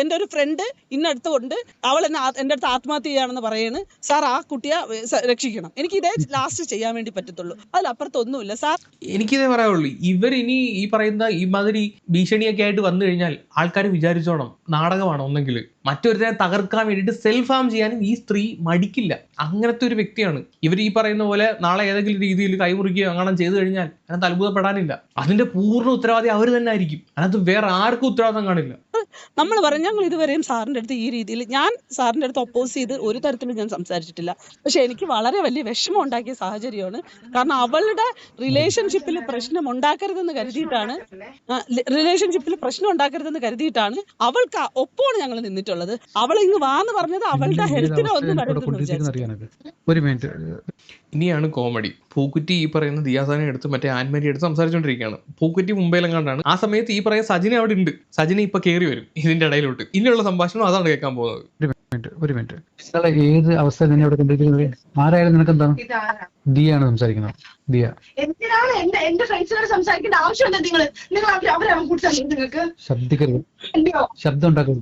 എൻ്റെ ഒരു ഫ്രണ്ട് ഇന്നടുത്ത് കൊണ്ട് അവൾ എന്നെ എൻ്റെ അടുത്ത് ആത്മഹത്യ ചെയ്യാണെന്ന് പറയുന്നു സാർ, ആ കുട്ടിയെ രക്ഷിക്കണം. എനിക്ക് ഇതേ ലാസ്റ്റ് ചെയ്യാൻ വേണ്ടി പറ്റത്തുള്ളൂ, അതിലപ്പുറത്തൊന്നുമില്ല സാർ. എനിക്കിതേ പറയാനുള്ളൂ. ഇവരിനി ഈ പറയുന്ന ഈ മാതിരി ഭീഷണിയൊക്കെ ആയിട്ട് വന്നു കഴിഞ്ഞാൽ ആൾക്കാർ വിചാരിച്ചോണം നാടകമാണ്. ഒന്നെങ്കിൽ മറ്റൊരുത്തനെ തകർക്കാൻ വേണ്ടിയിട്ട് സെൽഫ് ഹാം ചെയ്യാനും ഈ സ്ത്രീ മടിക്കില്ല. അങ്ങനത്തെ ഒരു വ്യക്തിയാണ് ഇവർ. ഈ പറയുന്ന പോലെ നാളെ ഏതെങ്കിലും രീതിയിൽ കൈമുറിക്കുകയോ അങ്ങനെ ചെയ്തു കഴിഞ്ഞാൽ അതിനകത്ത് അത്ഭുതപ്പെടാനില്ല. അതിന്റെ പൂർണ്ണ ഉത്തരവാദി അവർ തന്നെ ആയിരിക്കും. അതിനകത്ത് വേറെ ആർക്കും ഉത്തരവാദിത്തം കാണില്ല. നമ്മൾ പറയും ഞങ്ങൾ ഇതുവരെയും സാറിൻ്റെ അടുത്ത് ഈ രീതിയിൽ, ഞാൻ സാറിൻ്റെ അടുത്ത് ഒപ്പോസ് ചെയ്ത് ഒരു തരത്തിലും ഞാൻ സംസാരിച്ചിട്ടില്ല. പക്ഷെ എനിക്ക് വളരെ വലിയ വിഷമം ഉണ്ടാക്കിയ സാഹചര്യമാണ്. കാരണം അവളുടെ റിലേഷൻഷിപ്പിൽ പ്രശ്നം ഉണ്ടാക്കരുതെന്ന് കരുതിയിട്ടാണ് അവൾക്ക് ഒപ്പമാണ് ഞങ്ങൾ നിന്നിട്ടുള്ളത്. അവൾ ഇങ്ങ് വാന്ന് പറഞ്ഞത് അവളുടെ ഹെൽത്തിനെ ഒന്നും ഇനിയാണ് കോമഡി. പൂക്കുറ്റി ഈ പറയുന്ന ദിയാസാനെ എടുത്ത് മറ്റേ ആൻമരി എടുത്ത് സംസാരിച്ചുകൊണ്ടിരിക്കുകയാണ്. പൂക്കുറ്റി മുംബൈയിലെങ്ങാണ്ടാണ്. ആ സമയത്ത് ഈ പറയുന്ന സജിന അവിടെ ഉണ്ട്. സജിന ഇപ്പൊ കയറി വരും ഇതിന്റെ ഇടയിലോട്ട്. ഇനിയുള്ള സംഭാഷണം അതാണ് കേൾക്കാൻ പോകുന്നത്. ഒരു മിനിറ്റ് ഏത് അവസ്ഥയിൽ നിന്നെ അവിടെ കൊണ്ടിരിക്കുന്നത്? ആരായാലും നിനക്ക് എന്താണ്? ദിയാണ് സംസാരിക്കുന്നത്. ദിയ എന്തിനാണ് എന്റെ ഫ്രണ്ട്സിനോട് സംസാരിക്കേണ്ട ആവശ്യമില്ല. നിങ്ങൾ അവരെ കൂട്ടാൻ നിങ്ങൾക്ക് ശബ്ദിക്കരുത്, ശബ്ദം ഉണ്ടാക്കരുത്,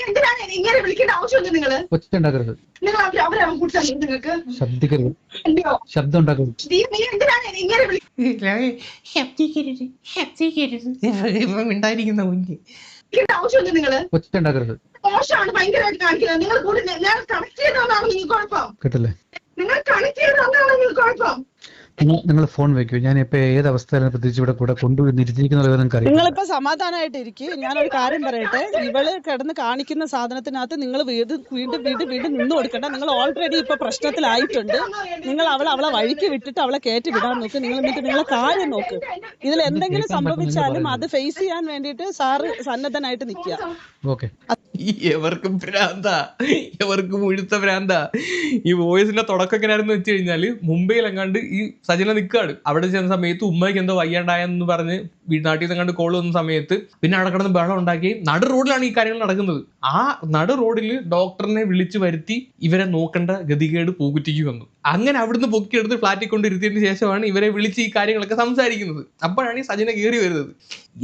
എന്തിനാണ് ഇങ്ങനെ വിളിക്കേണ്ട ആവശ്യമില്ല. ഒച്ച ഉണ്ടാക്കരുത്, നിങ്ങൾ അവരെ കൂട്ടാൻ നിങ്ങൾക്ക് ശബ്ദിക്കരുത്, ശബ്ദം ഉണ്ടാക്കരുത്. എന്തിനാണ് ഇങ്ങനെ ഉണ്ടായിരിക്കുന്ന കുഞ്ഞ് വിളിക്കേണ്ട ആവശ്യമില്ല. ഒച്ച ഉണ്ടാക്കരുത്. മോശമാണ് ഭയങ്കരമായിട്ട് കാണിക്കുന്നത്. നിങ്ങൾ കൂടി ഞാൻ കണക്ട് ചെയ്തോന്നാണ് നിങ്ങൾക്ക് കുഴപ്പം. കേട്ടല്ലേ? നിങ്ങൾ കണക്ട് ചെയ്തോന്നാണ് നിങ്ങൾക്ക് കുഴപ്പം. നിങ്ങൾ ഫോൺ വെക്കൂ. ഞാൻ ഇപ്പൊ ഏത് അവസ്ഥയിലാണ് പ്രത്യേകിച്ച് ഇവിടെ കൂടെ കൊണ്ടുവന്നിരിക്കുന്ന നിങ്ങൾക്ക് അറിയാം. നിങ്ങളിപ്പോ സമാധാനമായിട്ട് ഇരിക്കും. ഞാനൊരു കാര്യം പറയട്ടെ, ഇവള് കിടന്ന് കാണിക്കുന്ന സാധനത്തിനകത്ത് നിങ്ങൾ വീണ്ടും നിന്ന് കൊടുക്കണ്ട. നിങ്ങൾ ഓൾറെഡി ഇപ്പൊ പ്രശ്നത്തിലായിട്ടുണ്ട്. നിങ്ങൾ അവളെ വഴിക്ക് വിട്ടിട്ട് അവളെ കയറ്റി വിടാൻ നോക്ക്. നിങ്ങൾ എന്നിട്ട് നിങ്ങളെ കാര്യം നോക്ക്. ഇതിൽ എന്തെങ്കിലും സംഭവിച്ചാലും അത് ഫേസ് ചെയ്യാൻ വേണ്ടിയിട്ട് സാറ് സന്നദ്ധനായിട്ട് നിൽക്കുക. ഓക്കെ. എവർക്കും ഭ്രാന്താ, എവർക്കും മുഴുത്ത ഭ്രാന്താ. ഈ വോയിസിന്റെ തുടക്കം എങ്ങനെയാണെന്ന് വെച്ച് കഴിഞ്ഞാല് മുംബൈയിലെങ്ങാണ്ട് ഈ സജന നിൽക്കാണ്. അവിടെ ചെന്ന സമയത്ത് ഉമ്മയ്ക്ക് എന്തോ വയ്യാണ്ടായെന്ന് പറഞ്ഞ് നാട്ടിൽ നിന്നെങ്ങാണ്ട് കോൾ വന്ന സമയത്ത് പിന്നെ അവിടെ കിടന്ന് ബഹളം ഉണ്ടാക്കി. നടു റോഡിലാണ് ഈ കാര്യങ്ങൾ നടക്കുന്നത്. ആ നടു റോഡിൽ ഡോക്ടറിനെ വിളിച്ചു വരുത്തി ഇവരെ നോക്കേണ്ട ഗതികേട് പൂക്കുറ്റിക്ക് വന്നു. അങ്ങനെ അവിടുന്ന് പൊക്കിയെടുത്ത് ഫ്ലാറ്റിൽ കൊണ്ടിരുത്തിയതിന് ശേഷമാണ് ഇവരെ വിളിച്ച് ഈ കാര്യങ്ങളൊക്കെ സംസാരിക്കുന്നത്. അപ്പോഴാണ് ഈ സജന കയറി വരുന്നത്.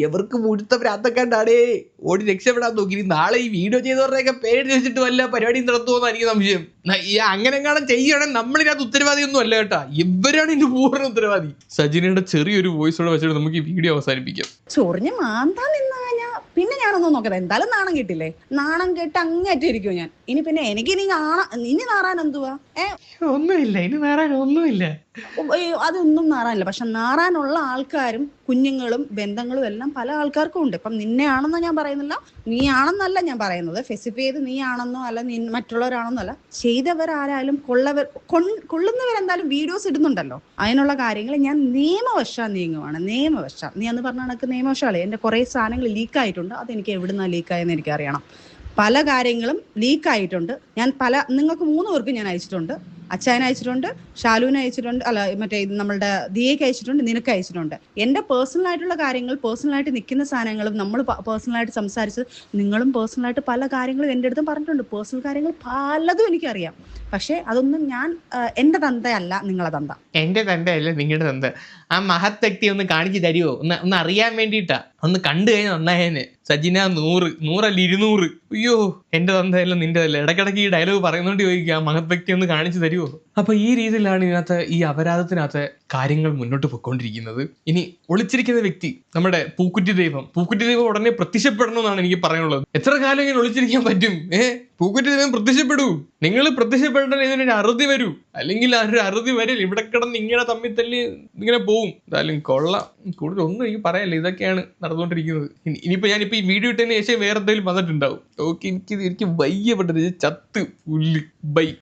എവർക്ക് മുഴുത്ത ഭ്രാന്തക്കാണ്ടാടേ, ഓടി രക്ഷപ്പെടാൻ നോക്കി. നാളെ ഈ വീഡിയോ ചെയ്തവരുടെയൊക്കെ പേര് വെച്ചിട്ട് വല്ല പരിപാടിയും നടത്തുമെന്ന് എനിക്ക് സംശയം. അങ്ങനെ കാണാൻ ചെയ്യണമെങ്കിൽ നമ്മളിനകത്ത് ഉത്തരവാദിയൊന്നും അല്ല കേട്ടാ, ഇവരാണ് ഇതിന്റെ പൂർണ്ണ ഉത്തരവാദി. സജിനയുടെ ചെറിയൊരു വോയിസോടെ വെച്ചിട്ട് നമുക്ക് ഈ വീഡിയോ അവസാനിപ്പിക്കാം. ചൊറിഞ്ഞ് മാന്താൻ നിന്ന് കഴിഞ്ഞാൽ പിന്നെ ഞാനൊന്നും നോക്കട്ടെ. എന്തായാലും നാണം കിട്ടില്ലേ? നാണം കേട്ട് അങ്ങേറ്റം ഇരിക്കും ഞാൻ. ഇനി പിന്നെ എനിക്ക് ഇനി നാറാൻ എന്തുവാ? ഒന്നുമില്ല, ഇനി നാറാൻ ഒന്നുമില്ല. അതൊന്നും നാറാനില്ല. പക്ഷെ നാറാനുള്ള ആൾക്കാരും കുഞ്ഞുങ്ങളും ബന്ധങ്ങളും എല്ലാം പല ആൾക്കാർക്കും ഉണ്ട്. ഇപ്പം നിന്നെ ആണെന്നോ ഞാൻ പറയുന്നില്ല, നീ ആണെന്നല്ല ഞാൻ പറയുന്നത്. ഫെസിപ്പ് ചെയ്ത് നീ ആണെന്നോ അല്ല മറ്റുള്ളവരാണെന്നോ അല്ല. ചെയ്തവരാരായാലും കൊള്ളുന്നവരെന്തായാലും വീഡിയോസ് ഇടുന്നുണ്ടല്ലോ. അതിനുള്ള കാര്യങ്ങൾ ഞാൻ നിയമവശാ നീങ്ങുവാണ്. നീ അന്ന് പറഞ്ഞ കണക്ക് നിയമവശാളെ എൻ്റെ കുറേ സാധനങ്ങൾ ലീക്കായിട്ടുണ്ട്. അതെനിക്ക് എവിടുന്നാ ലീക്കായെന്ന് എനിക്കറിയണം. പല കാര്യങ്ങളും ലീക്കായിട്ടുണ്ട്. ഞാൻ നിങ്ങൾക്ക് 3 പേർക്കും ഞാൻ അയച്ചിട്ടുണ്ട്. അച്ചായനെ അയച്ചിട്ടുണ്ട്, ഷാലുവിനെ അയച്ചിട്ടുണ്ട്, അല്ല മറ്റേ നമ്മളുടെ ദിയയ്ക്ക് അയച്ചിട്ടുണ്ട്, നിനക്ക് അയച്ചിട്ടുണ്ട്. എൻ്റെ പേഴ്സണലായിട്ടുള്ള കാര്യങ്ങൾ, പേഴ്സണലായിട്ട് നിൽക്കുന്ന സാധനങ്ങളും നമ്മൾ പേഴ്സണലായിട്ട് സംസാരിച്ചത്, നിങ്ങളും പേഴ്സണലായിട്ട് പല കാര്യങ്ങളും എൻ്റെ അടുത്തും പറഞ്ഞിട്ടുണ്ട്. പേഴ്സണൽ കാര്യങ്ങൾ പലതും എനിക്കറിയാം. പക്ഷെ അതൊന്നും ഞാൻ എൻ്റെ തന്തയല്ല, നിങ്ങളെ തന്ത. എന്റെ തന്തയല്ല നിങ്ങളുടെ തന്ത. ആ മഹത് വ്യക്തി ഒന്ന് കാണിച്ചു തരുമോ? ഒന്ന് അറിയാൻ വേണ്ടിയിട്ടാ. ഒന്ന് കണ്ടു കഴിഞ്ഞാൽ നന്നായേനെ. സജിന 100 100 അല്ല 200. അയ്യോ, എന്റെ തന്തയല്ല നിന്റെതല്ല. ഇടയ്ക്കിടയ്ക്ക് ഈ ഡയലോഗ് പറയുന്നോണ്ട് ചോദിക്കുക, മഹത് വ്യക്തി ഒന്ന് കാണിച്ചു തരുമോ? അപ്പൊ ഈ രീതിയിലാണ് ഇതിനകത്ത് ഈ അപരാധത്തിനകത്ത് കാര്യങ്ങൾ മുന്നോട്ട് പോയിക്കൊണ്ടിരിക്കുന്നത്. ഇനി ഒളിച്ചിരിക്കുന്ന വ്യക്തി നമ്മുടെ പൂക്കുറ്റി ദൈവം ഉടനെ പ്രത്യക്ഷപ്പെടണമെന്നാണ് എനിക്ക് പറയാനുള്ളത്. എത്ര കാലം ഇങ്ങനെ ഒളിച്ചിരിക്കാൻ പറ്റും? പൂക്കുറ്റി ദൈവം പ്രത്യക്ഷപ്പെടൂ. നിങ്ങൾ പ്രത്യക്ഷപ്പെടേണ്ട ഇതിനൊരു അറുതി വരൂ. അല്ലെങ്കിൽ ആ ഒരു അറുതി വരില്ല. ഇവിടെ കിടന്ന് ഇങ്ങനെ തമ്മിൽ തല്ലി ഇങ്ങനെ പോവും. എന്തായാലും കൊള്ളാം. കൂടുതൽ ഒന്നും എനിക്ക് പറയാനില്ല. ഇതൊക്കെയാണ് നടന്നുകൊണ്ടിരിക്കുന്നത്. ഇനിയിപ്പോ ഞാനിപ്പോ ഈ വീഡിയോ ഇട്ടതിന് ശേഷം വേറെ എന്തെങ്കിലും വന്നിട്ടുണ്ടാവും. ഓക്കെ, എനിക്ക് വയ്യപ്പെട്ടത് ചത്ത് പുല്ല്. ബൈ.